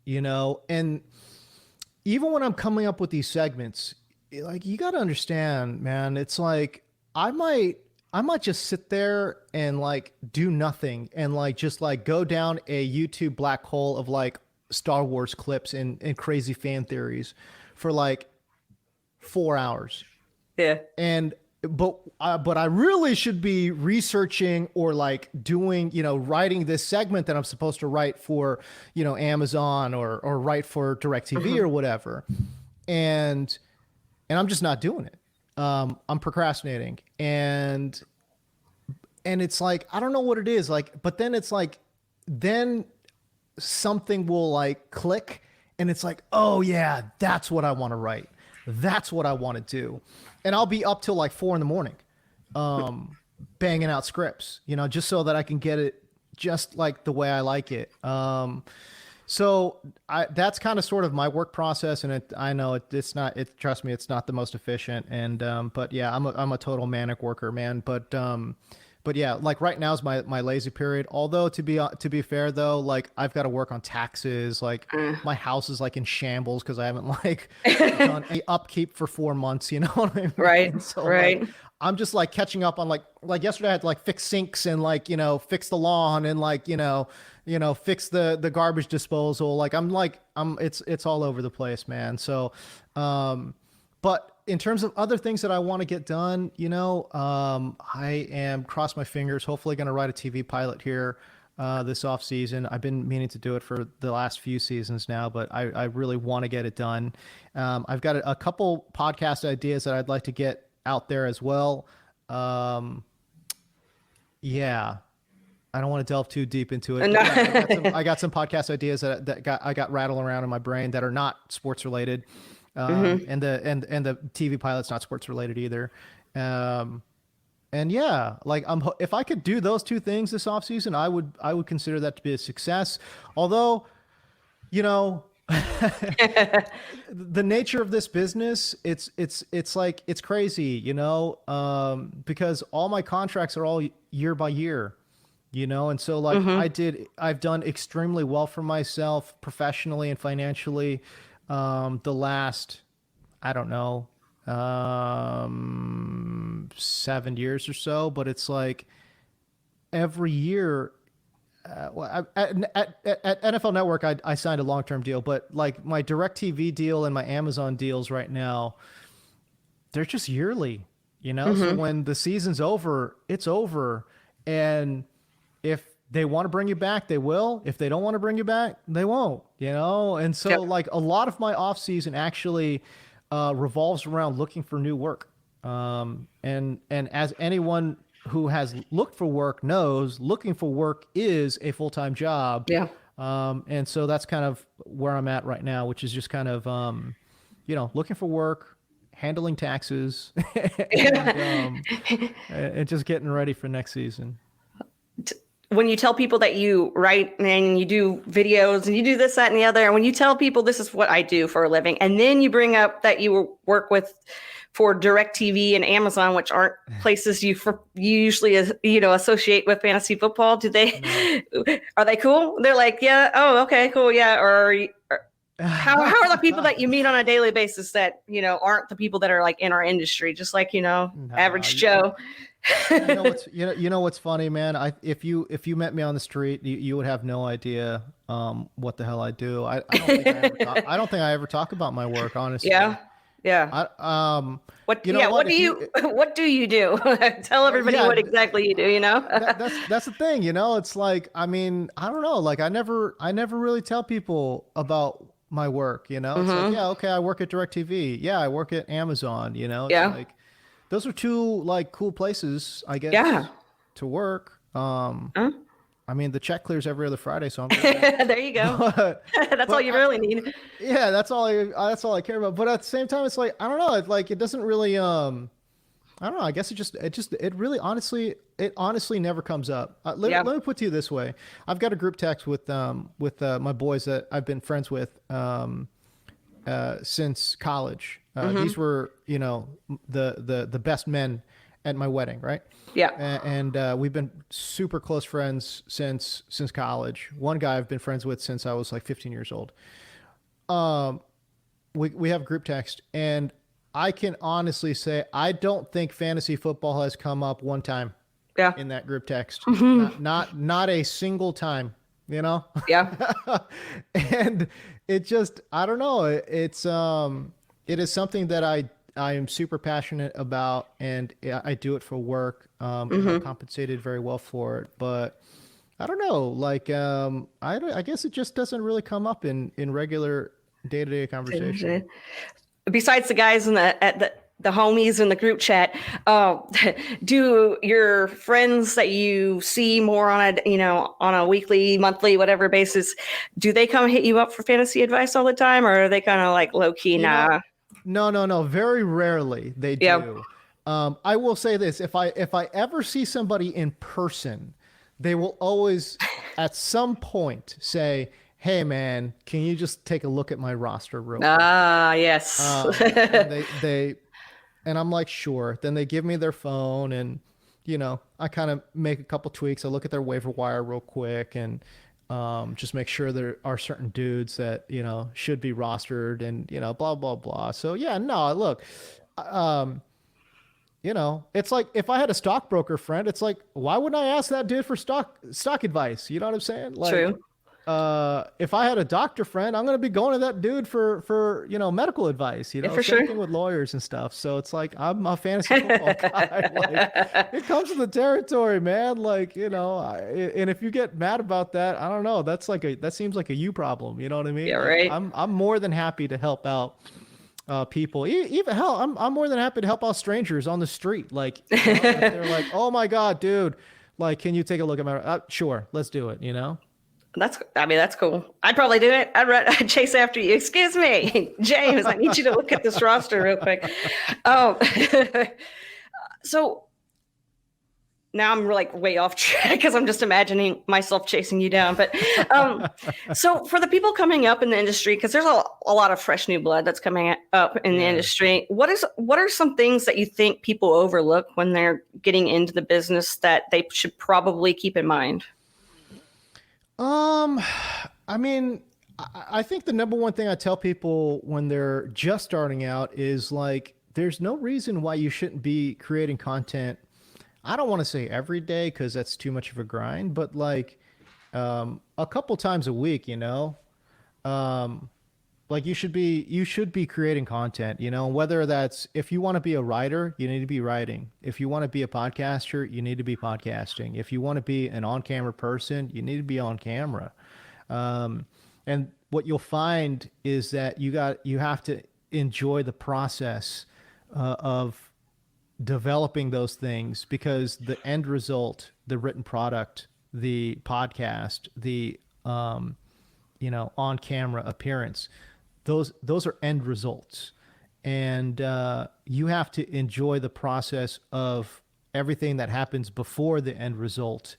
and even when I'm coming up with these segments, like you got to understand, man, it's like I might just sit there and like do nothing and like just like go down a YouTube black hole of like Star Wars clips and crazy fan theories for like 4 hours. Yeah. But I really should be researching or like doing, writing this segment that I'm supposed to write for, Amazon or write for DirecTV or whatever. And I'm just not doing it. I'm procrastinating and it's like, I don't know what it is like, but then it's like, then something will like click and it's like, oh yeah, that's what I want to write. That's what I want to do. And I'll be up till like 4 a.m, banging out scripts, just so that I can get it just like the way I like it. So that's kind of sort of my work process. And I know it's not, trust me, it's not the most efficient. And, but yeah, I'm a total manic worker, man. But yeah, like right now is my lazy period. Although to be fair though, like I've got to work on taxes. Like my house is like in shambles because I haven't like done any upkeep for 4 months. You know what I mean? Right. So right. Like, I'm just like catching up on like yesterday I had to like fix sinks and like fix the lawn and like fix the garbage disposal. Like it's all over the place, man. So but in terms of other things that I want to get done, I am, cross my fingers, hopefully going to write a TV pilot here this off season. I've been meaning to do it for the last few seasons now, but I really want to get it done. I've got a couple podcast ideas that I'd like to get out there as well. Yeah. I don't want to delve too deep into it. No. Yeah, I got some podcast ideas that I got rattling around in my brain that are not sports related. And the TV pilot's not sports related either. And yeah, like if I could do those two things this off season, I would consider that to be a success. Although, the nature of this business, it's like, it's crazy, because all my contracts are all year by year, and so like I've done extremely well for myself professionally and financially, the last, I don't know, 7 years or so, but it's like every year, at NFL Network, I signed a long-term deal, but like my DirecTV deal and my Amazon deals right now, they're just yearly, So when the season's over, it's over. And if they want to bring you back, they will. If they don't want to bring you back, they won't, And so like a lot of my off season actually revolves around looking for new work. And as anyone who has looked for work knows, looking for work is a full-time job. Yeah. And so that's kind of where I'm at right now, which is just kind of, looking for work, handling taxes, and just getting ready for next season. When you tell people that you write and you do videos and you do this, that, and the other, and when you tell people this is what I do for a living, and then you bring up that you work for DirecTV and Amazon, which aren't places you usually associate with fantasy football, are they cool? They're like, yeah, oh, okay, cool, yeah. Or how are the people that you meet on a daily basis that aren't the people that are like in our industry, just like average Joe? What's funny, man? If you met me on the street, you would have no idea what the hell I do. I don't think I ever talk about my work, honestly. Yeah. What do you do? Tell everybody what exactly you do. That's the thing. It's like, I mean, I don't know. Like I never really tell people about my work. It's like, yeah, okay, I work at DirecTV. Yeah, I work at Amazon. It's like, those are two like cool places, I guess. Yeah. To work. I mean, the check clears every other Friday, so I'm there you go. That's all you really need. Yeah, that's all I care about. But at the same time, it's like, I don't know. It doesn't really. I don't know. I guess it really honestly never comes up. Let me put it to you this way. I've got a group text with my boys that I've been friends with since college. These were the best men at my wedding, right? Yeah. And we've been super close friends since college. One guy I've been friends with since I was like 15 years old. We have group text, and I can honestly say I don't think fantasy football has come up one time in that group text. Not a single time, Yeah. And it just, I don't know. It is something that I am super passionate about, and I do it for work. And I'm compensated very well for it, but I don't know. Like, I guess it just doesn't really come up in regular day-to-day conversation. Besides the guys at the homies in the group chat, do your friends that you see more on a weekly, monthly, whatever basis, do they come hit you up for fantasy advice all the time, or are they kind of like low key? Nah. No. Very rarely they do. I will say this: if I ever see somebody in person, they will always, at some point, say, "Hey, man, can you just take a look at my roster real quick?" Yes. And I'm like, sure. Then they give me their phone, and I kind of make a couple tweaks. I look at their waiver wire real quick, and just make sure there are certain dudes that should be rostered, and blah blah blah. So yeah, no, look, it's like if I had a stockbroker friend, it's like, why wouldn't I ask that dude for stock advice? You know what I'm saying? Like, true. If I had a doctor friend, I'm going to be going to that dude for medical advice, for sure. Same thing with lawyers and stuff. So it's like, I'm a fantasy football guy. Like, it comes with the territory, man. Like, and if you get mad about that, I don't know. That seems like a you problem. You know what I mean? Yeah, right. I'm more than happy to help out people. Even hell, I'm more than happy to help out strangers on the street. Like, if they're like, oh my God, dude, like, can you take a look at my, sure, let's do it. That's cool. I'd probably do it. I'd chase after you. Excuse me, James, I need you to look at this roster real quick. So now I'm like way off track because I'm just imagining myself chasing you down. But so for the people coming up in the industry, because there's a lot of fresh new blood that's coming up in the industry. What are some things that you think people overlook when they're getting into the business that they should probably keep in mind? I mean, I think the number one thing I tell people when they're just starting out is like, there's no reason why you shouldn't be creating content. I don't want to say every day, because that's too much of a grind, but like, a couple times a week, like you should be creating content, whether that's, if you want to be a writer, you need to be writing. If you want to be a podcaster, you need to be podcasting. If you want to be an on-camera person, you need to be on camera. And what you'll find is that you have to enjoy the process of developing those things, because the end result, the written product, the podcast, the on camera appearance. Those are end results. And you have to enjoy the process of everything that happens before the end result.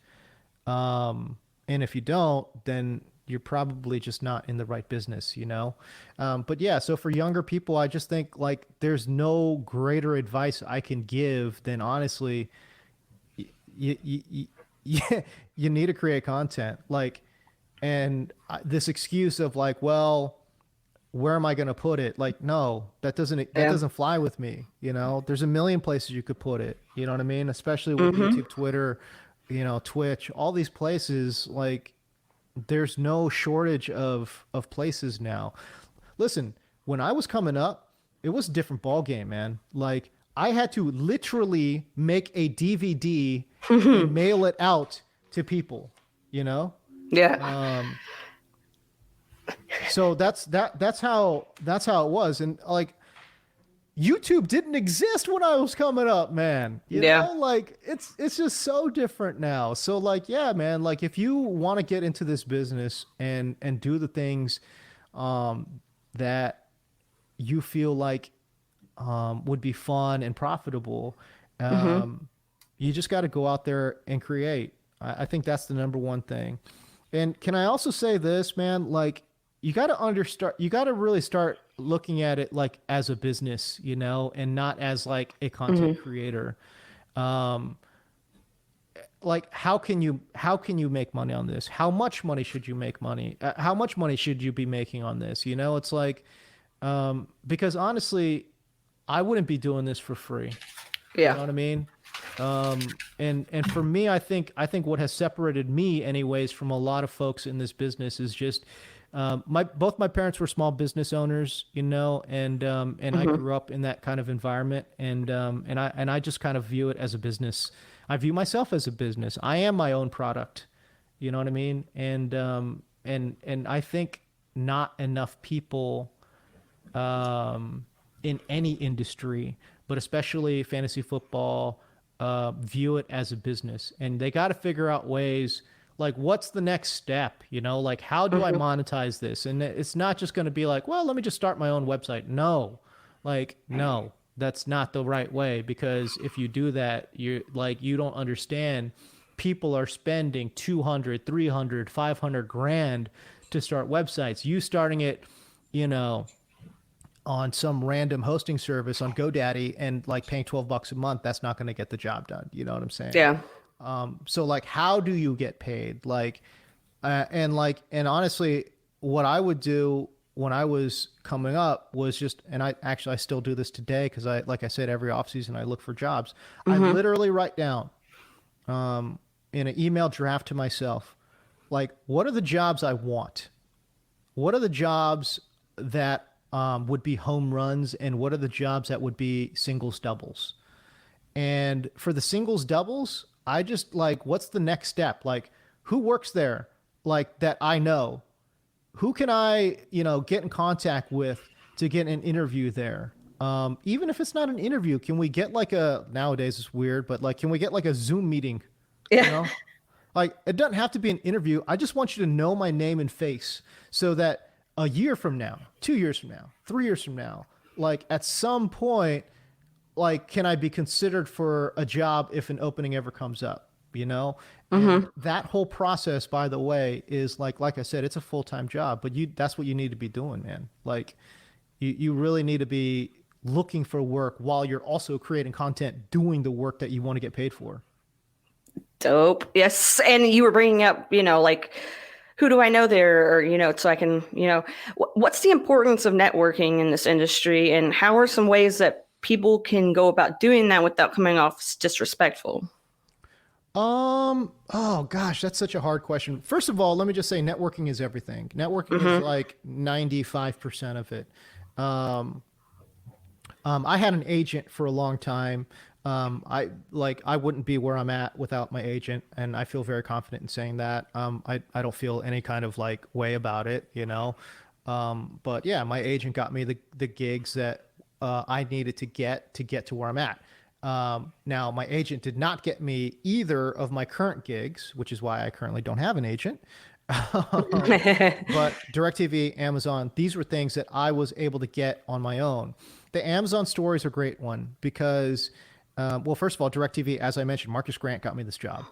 And if you don't, then you're probably just not in the right business, But yeah, so for younger people, I just think like there's no greater advice I can give than honestly, you need to create content. Like, and this excuse of like, well, where am I going to put it? Like, no, that doesn't fly with me. There's a million places you could put it. You know what I mean? Especially with YouTube, Twitter, Twitch, all these places, like there's no shortage of places now. Listen, when I was coming up, it was a different ball game, man. Like I had to literally make a DVD and mail it out to people, Yeah. So that's how it was. And like YouTube didn't exist when I was coming up, man. You know, like it's just so different now. So like, yeah, man, like if you want to get into this business and do the things that you feel like would be fun and profitable, you just got to go out there and create. I think that's the number one thing. And can I also say this, man? Like you got to really start looking at it like as a business, and not as like a content creator. Like how can you make money on this? How much money should you make money? How much money should you be making on this? It's like, because honestly, I wouldn't be doing this for free. Yeah. You know what I mean? And for me, I think what has separated me anyways from a lot of folks in this business is just, both my parents were small business owners, and I grew up in that kind of environment, and I just kind of view it as a business. I view myself as a business. I am my own product. You know what I mean? And I think not enough people, in any industry, but especially fantasy football, view it as a business, and they got to figure out ways like, what's the next step? Like, how do I monetize this? And it's not just going to be like, well, let me just start my own website. No, that's not the right way, because if you do that, you don't understand. People are spending 200, 300, 500 grand to start websites. You starting it, on some random hosting service on GoDaddy and like paying $12 a month, that's not going to get the job done. You know what I'm saying? Yeah. So like, how do you get paid? And honestly, what I would do when I was coming up was just, and I still do this today, because like I said, every off season I look for jobs. I literally write down, in an email draft to myself, like, what are the jobs I want? What are the jobs that would be home runs, and what are the jobs that would be singles, doubles? And for the singles, doubles, I just like, what's the next step? Like, who works there? Like, that I know. Who can I, get in contact with to get an interview there? Even if it's not an interview, can we get like nowadays it's weird, but like, can we get like a Zoom meeting? Yeah. Like, it doesn't have to be an interview. I just want you to know my name and face, so that a year from now, 2 years from now, 3 years from now, like at some point, like, can I be considered for a job if an opening ever comes up, And that whole process, by the way, is like I said, it's a full-time job, but that's what you need to be doing, man. Like you really need to be looking for work while you're also creating content, doing the work that you want to get paid for. Dope. Yes. And you were bringing up, like, who do I know there? Or, so I can, what's the importance of networking in this industry, and how are some ways that people can go about doing that without coming off as disrespectful? Oh gosh, that's such a hard question. First of all, let me just say networking is everything. Networking is like 95% of it. I had an agent for a long time. I wouldn't be where I'm at without my agent, and I feel very confident in saying that. I don't feel any kind of like way about it, but yeah, my agent got me the gigs that I needed to get to where I'm at. Now my agent did not get me either of my current gigs, which is why I currently don't have an agent. But DirecTV, Amazon, these were things that I was able to get on my own. The Amazon story is a great one because, well, first of all, DirecTV, as I mentioned, Marcus Grant got me this job.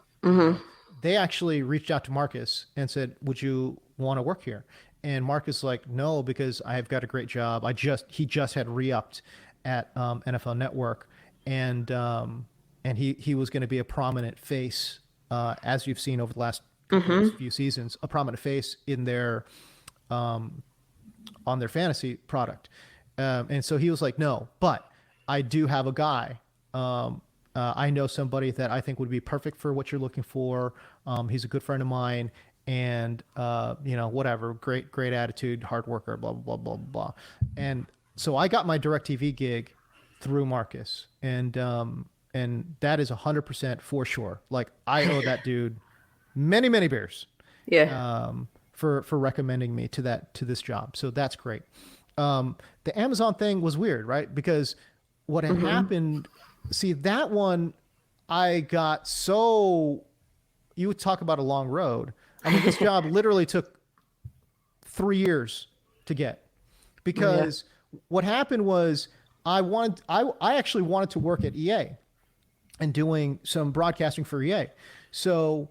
They actually reached out to Marcus and said, "Would you want to work here?" And Marcus like, "No, because I've got a great job. He just had re-upped at NFL Network, and he was going to be a prominent face, as you've seen over the last few seasons, a prominent face in their on their fantasy product." And so he was like, "No, but I do have a guy. I know somebody that I think would be perfect for what you're looking for. He's a good friend of mine, and whatever, great attitude, hard worker, blah blah blah blah blah." And so I got my DirecTV gig through Marcus, and that is 100% for sure. Like, I owe that dude many beers. Yeah. For recommending me to this job. So that's great. The Amazon thing was weird, right? Because what had happened, see, that one, I got so, you would talk about a long road. I mean, this job literally took 3 years to get, because what happened was I actually wanted to work at EA and doing some broadcasting for EA. So,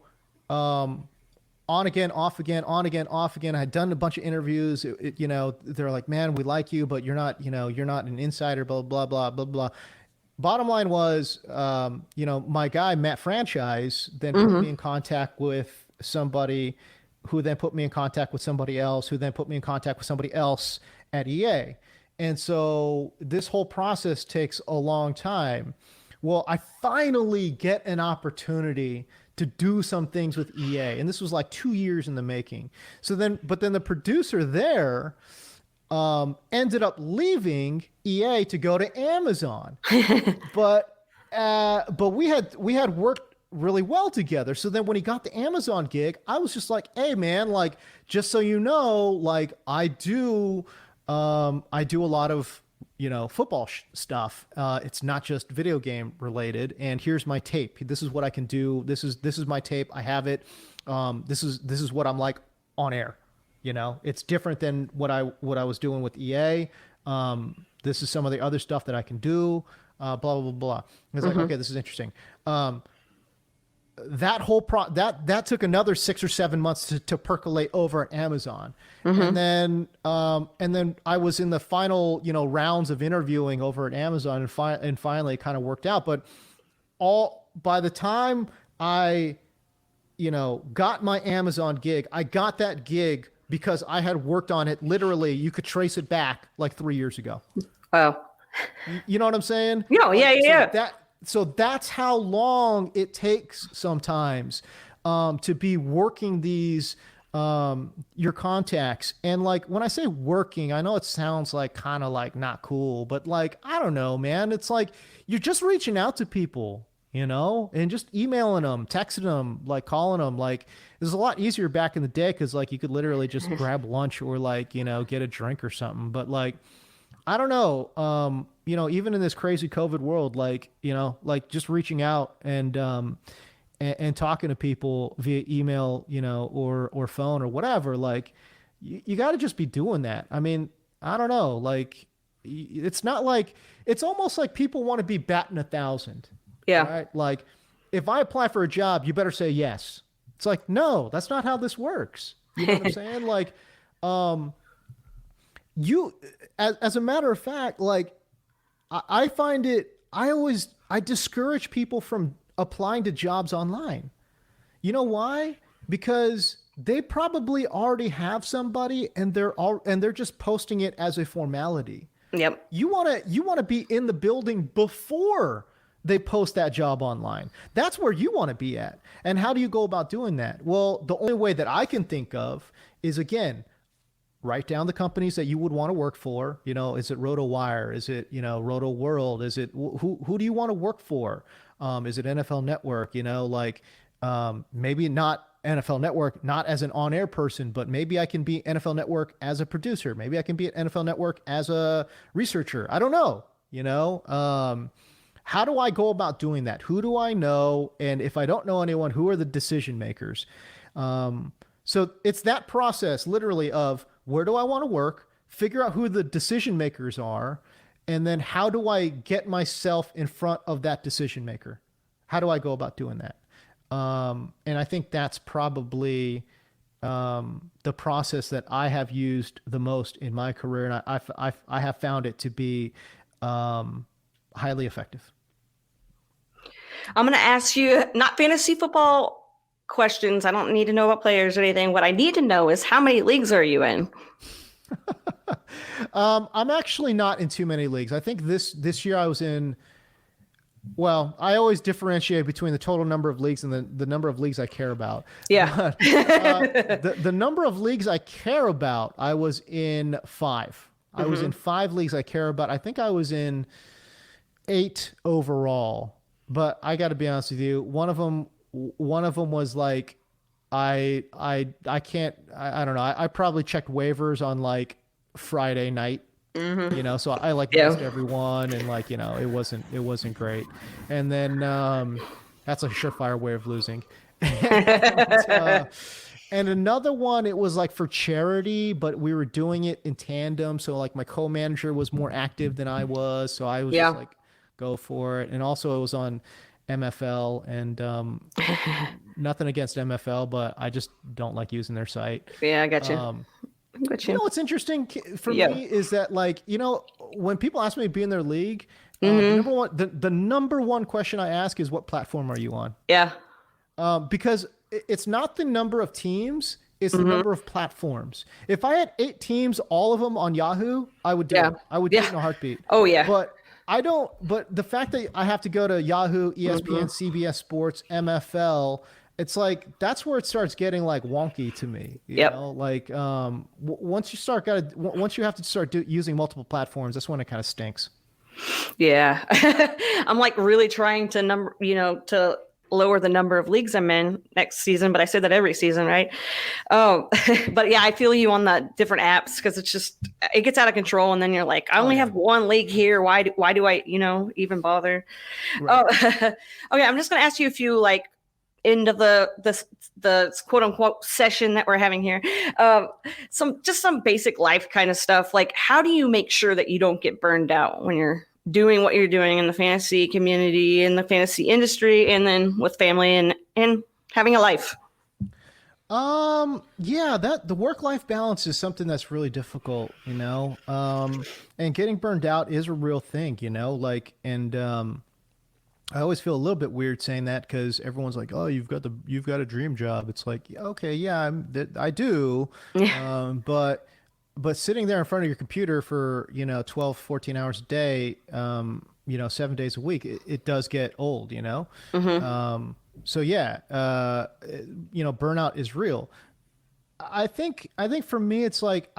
on again, off again, on again, off again. I had done a bunch of interviews. They're like, "Man, we like you, but you're not an insider, blah, blah, blah, blah, blah." Bottom line was, my guy, Matt Franchise, then put me in contact with somebody who then put me in contact with somebody else, who then put me in contact with somebody else at EA. And so this whole process takes a long time. Well, I finally get an opportunity to do some things with EA. And this was like 2 years in the making. But then the producer there ended up leaving EA to go to Amazon. but we had worked really well together. So then when he got the Amazon gig, I was just like, "Hey man, like, just so you know, like, I do a lot of football stuff. It's not just video game related. And here's my tape. This is what I can do. This is my tape. I have it. This is what I'm like on air. It's different than what I was doing with EA. This is some of the other stuff that I can do. Blah blah blah blah." It's like, okay, this is interesting. That whole that took another 6 or 7 months to percolate over at Amazon. And then I was in the final, rounds of interviewing over at Amazon, and finally it kind of worked out. But by the time I, got my Amazon gig, I got that gig because I had worked on it. Literally, you could trace it back like 3 years ago. Wow. You know what I'm saying? No, yeah. So that's how long it takes sometimes to be working these your contacts. And like, when I say working, I know it sounds like kind of like not cool, but like, I don't know, man. It's like you're just reaching out to people, and just emailing them, texting them, like calling them. Like, it was a lot easier back in the day because like you could literally just grab lunch or like, get a drink or something. But like, I don't know. Even in this crazy COVID world, like, like just reaching out and talking to people via email, or phone or whatever, like you got to just be doing that. I mean, I don't know. Like, it's not like, it's almost like people want to be batting 1,000. Yeah. Right? Like, if I apply for a job, you better say yes. It's like, no, that's not how this works. You know what I'm saying? Like, as a matter of fact, like, I find it, I discourage people from applying to jobs online. You know why? Because they probably already have somebody and they're just posting it as a formality. Yep. You want to be in the building before they post that job online. That's where you want to be at. And how do you go about doing that? Well, the only way that I can think of is, again, write down the companies that you would want to work for. Is it RotoWire? Is it, Roto World? Is it, who do you want to work for? Is it NFL Network? Maybe not NFL Network, not as an on-air person, but maybe I can be NFL Network as a producer. Maybe I can be at NFL Network as a researcher. I don't know. How do I go about doing that? Who do I know? And if I don't know anyone, who are the decision makers? So it's that process literally of where do I want to work, figure out who the decision makers are, and then how do I get myself in front of that decision maker? How do I go about doing that? And I think that's probably the process that I have used the most in my career, and I have found it to be highly effective. I'm going to ask you not fantasy football questions. I don't need to know about players or anything. What I need to know is how many leagues are you in? I'm actually not in too many leagues. I think this year I was in. Well, I always differentiate between the total number of leagues and the number of leagues I care about. Yeah. But, the number of leagues I care about, I was in 5. I was in 5 leagues I care about. I think I was in 8 overall. But I got to be honest with you, one of them was like, I can't, I don't know. I probably checked waivers on like Friday night, so I like missed everyone, and like, it wasn't great. And then, that's a surefire way of losing. And another one, it was like for charity, but we were doing it in tandem. So like my co-manager was more active than I was. So I was just like, go for it. And also it was on MFL, and nothing against MFL, but I just don't like using their site. Yeah, I got you. You know what's interesting for me is that, like, when people ask me to be in their league, the number one question I ask is, what platform are you on? Yeah. Because it's not the number of teams, it's the number of platforms. If I had 8 teams, all of them on Yahoo, I would do it. I would do it in a heartbeat. Oh, yeah. But the fact that I have to go to Yahoo, ESPN, CBS Sports, MFL, it's like, that's where it starts getting like wonky to me. You know, like, once you have to start using multiple platforms, that's when it kind of stinks. Yeah. I'm like really trying to lower the number of leagues I'm in next season, but I say that every season, right? Oh, but yeah, I feel you on the different apps, because it gets out of control, and then you're like, I only have one league here. Why do I, even bother? Right. Oh, okay. I'm just going to ask you a few, like, into the quote unquote session that we're having here. Some basic life kind of stuff. Like, how do you make sure that you don't get burned out when you're doing what you're doing in the fantasy community, in the fantasy industry, and then with family and having a life? That the work-life balance is something that's really difficult, and getting burned out is a real thing, I always feel a little bit weird saying that, because everyone's like, oh, you've got a dream job. It's like, okay, yeah, I do. But sitting there in front of your computer for, 12, 14 hours a day, 7 days a week, it does get old, So yeah, burnout is real. I think for me, it's like,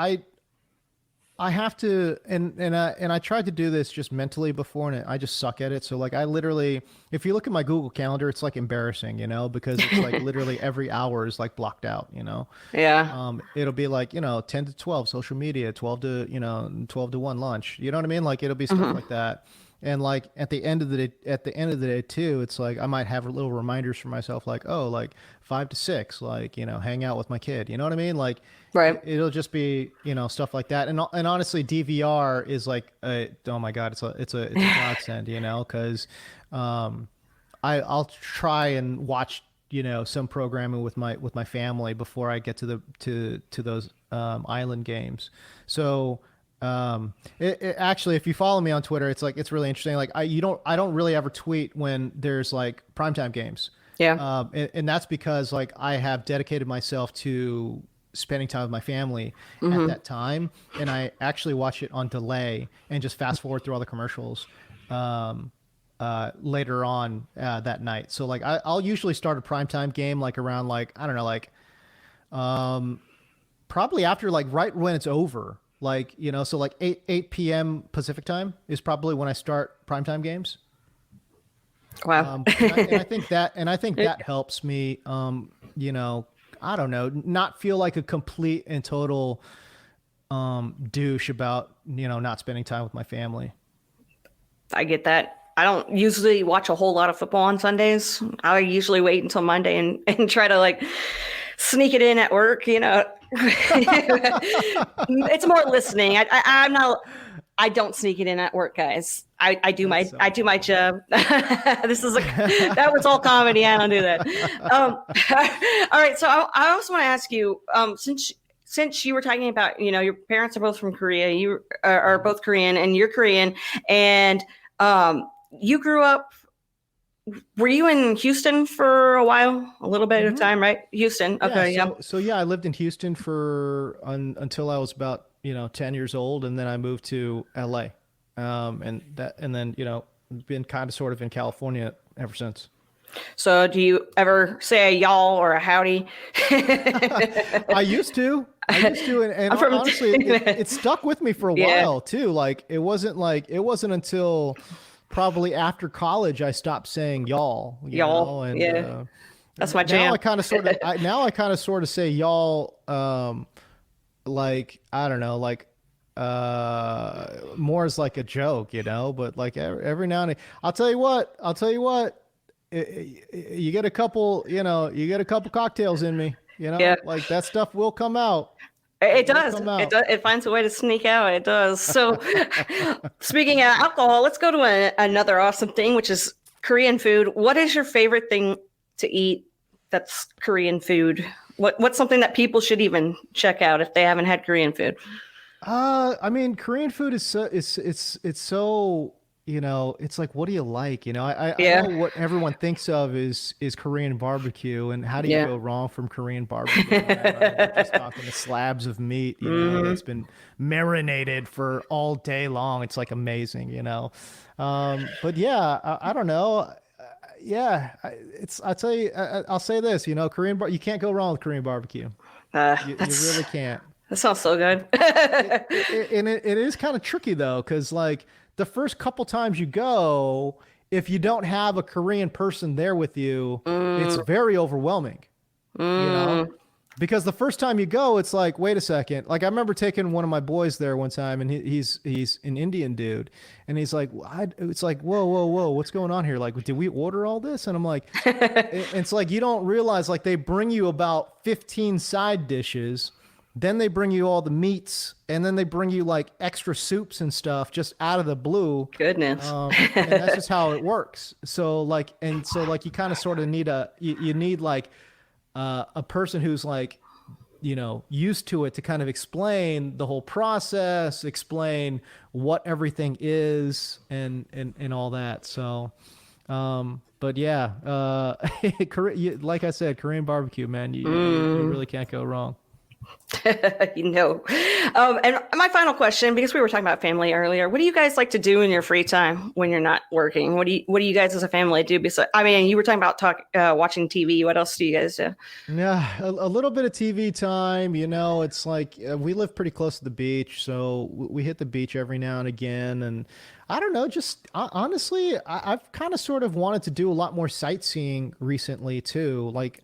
I have to, and I tried to do this just mentally before, and I just suck at it. So like, I literally, if you look at my Google Calendar, it's like embarrassing, because it's like literally every hour is like blocked out, Yeah. It'll be like, 10 to 12 social media, 12 to 12 to 1 lunch. You know what I mean? Like, it'll be stuff like that. And like at the end of the day too, it's like I might have little reminders for myself, like, oh, like 5 to 6, like, hang out with my kid. You know what I mean? Like, right. It'll just be, stuff like that. And honestly, DVR is like, oh my God, it's a godsend, because I'll try and watch, some programming with my family before I get to those island games. So it actually, if you follow me on Twitter, it's like, it's really interesting. Like I don't really ever tweet when there's like primetime games. Yeah. And that's because like I have dedicated myself to spending time with my family at that time. And I actually watch it on delay and just fast forward through all the commercials, later on, that night. So like I'll usually start a primetime game, like around like, I don't know, like, probably after like right when it's over. Like, so like 8 p.m. Pacific time is probably when I start primetime games. Wow. And I think that helps me, I don't know, not feel like a complete and total douche about, not spending time with my family. I get that. I don't usually watch a whole lot of football on Sundays. I usually wait until Monday and try to like sneak it in at work, it's more listening. I'm not. I don't sneak it in at work, guys. I do my job. That was all comedy. I don't do that. All right. So I also want to ask you, since you were talking about, your parents are both from Korea, you are both Korean, and you're Korean, and you grew up. Were you in Houston for a while, a little bit of time, right? Houston. Okay. Yeah. So I lived in Houston for until I was about 10 years old, and then I moved to LA. And then been kind of sort of in California ever since. So do you ever say a y'all or a howdy? I used to, and honestly, it stuck with me for a while too. Like it wasn't until probably after college I stopped saying y'all. Y'all, and that's my jam. Now I kind of sort of say y'all. Like I don't know, like more as like a joke, but like every now and then, I'll tell you what, you get a couple cocktails in me, like that stuff will come out. It does. It finds a way to sneak out. It does. So speaking of alcohol, let's go to another awesome thing, which is Korean food. What is your favorite thing to eat that's Korean food? What's something that people should even check out if they haven't had Korean food? I mean, Korean food is so it's so, it's like, what do you like? I know what everyone thinks of is Korean barbecue, and how do you go wrong from Korean barbecue? We're just talking the slabs of meat, that's been marinated for all day long. It's like amazing, but yeah, I don't know. Yeah, I'll tell you, I'll say this, you can't go wrong with Korean barbecue. You really can't. That sounds so good. It is kind of tricky though, because like the first couple times you go, if you don't have a Korean person there with you, it's very overwhelming, because the first time you go, it's like, wait a second. Like I remember taking one of my boys there one time, and he's an Indian dude, and he's like, it's like, whoa, what's going on here? Like, did we order all this? And I'm like, it's like, you don't realize, like, they bring you about 15 side dishes, then they bring you all the meats, and then they bring you like extra soups and stuff just out of the blue. Goodness. And that's just how it works. So you kind of sort of need you need like a person who's like, used to it to kind of explain the whole process, explain what everything is, and all that. So, but yeah, like I said, Korean barbecue, man, you really can't go wrong. And my final question, because we were talking about family earlier, what do you guys like to do in your free time when you're not working? What do you guys as a family do? Besides, I mean, you were talking about watching TV. What else do you guys do? Yeah, a little bit of TV time. It's like we live pretty close to the beach, so we hit the beach every now and again. And I don't know, just honestly, I've kind of sort of wanted to do a lot more sightseeing recently too, like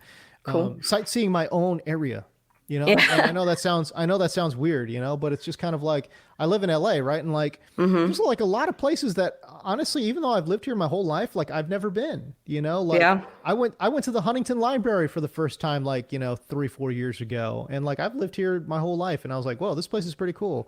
sightseeing my own area. And I know that sounds weird, but it's just kind of like, I live in LA, right? And like, there's like a lot of places that honestly, even though I've lived here my whole life, like I've never been, I went to the Huntington Library for the first time, like, 3-4 years ago. And like, I've lived here my whole life, and I was like, whoa, this place is pretty cool.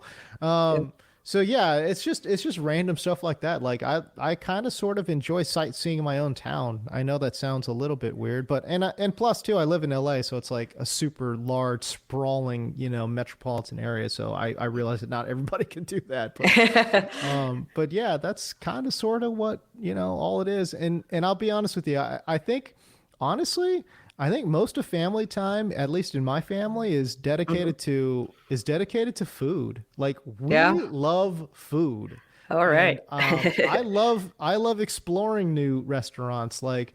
So yeah, it's just random stuff like that. Like I kind of sort of enjoy sightseeing my own town. I know that sounds a little bit weird, but and plus too, I live in LA, so it's like a super large, sprawling, metropolitan area. So I realize that not everybody can do that. But yeah, that's kind of sort of what all it is. And I'll be honest with you, I think honestly, most of family time, at least in my family, is dedicated to food. Like we love food. All right. And, I love exploring new restaurants. Like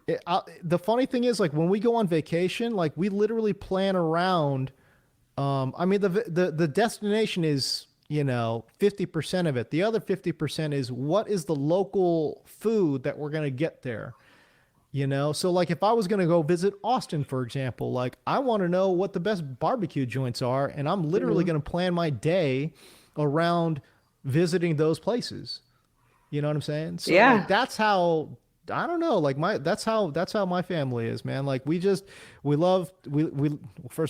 the funny thing is, like when we go on vacation, like we literally plan around. I mean, the destination is 50% of it. The other 50% is what is the local food that we're gonna get there. So like if I was going to go visit Austin, for example, like I want to know what the best barbecue joints are, and I'm literally going to plan my day around visiting those places. You know what I'm saying? So yeah. Like, that's how I don't know, like that's how my family is, man. Like we first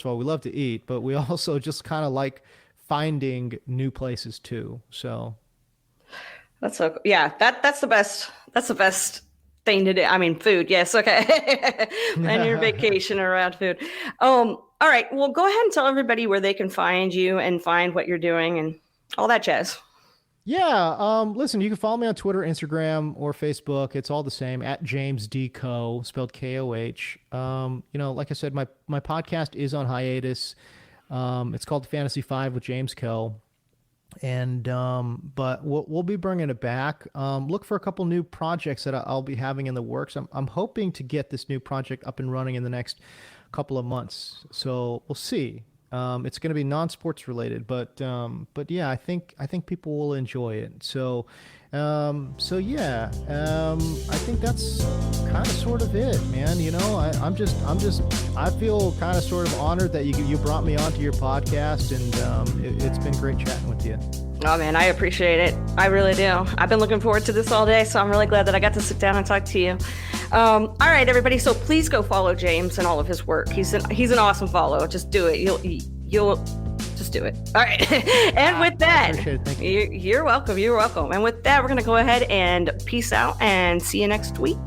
of all, we love to eat, but we also just kind of like finding new places too. So That's so yeah. That's the best. That's the best thing to do. I mean, food. Yes. Okay. Plan your vacation around food. All right. Well, go ahead and tell everybody where they can find you and find what you're doing and all that jazz. yeah, listen, you can follow me on Twitter, Instagram, or Facebook. It's all the same, at James D. Coe, spelled Koh. Like I said, my podcast is on hiatus. It's called Fantasy 5 with James Coe. And but we'll be bringing it back. Look for a couple new projects that I'll be having in the works. I'm hoping to get this new project up and running in the next couple of months. So we'll see. It's going to be non-sports related, but yeah, I think people will enjoy it. So yeah, I think that's kind of sort of it, man. I feel kind of sort of honored that you brought me onto your podcast, and it's been great chatting with you. Oh man, I appreciate it. I really do. I've been looking forward to this all day, so I'm really glad that I got to sit down and talk to you. All right, everybody. So please go follow James and all of his work. He's an awesome follow. Just do it. You'll just do it. All right. And with that, Thank you. you're welcome. You're welcome. And with that, we're going to go ahead and peace out and see you next week.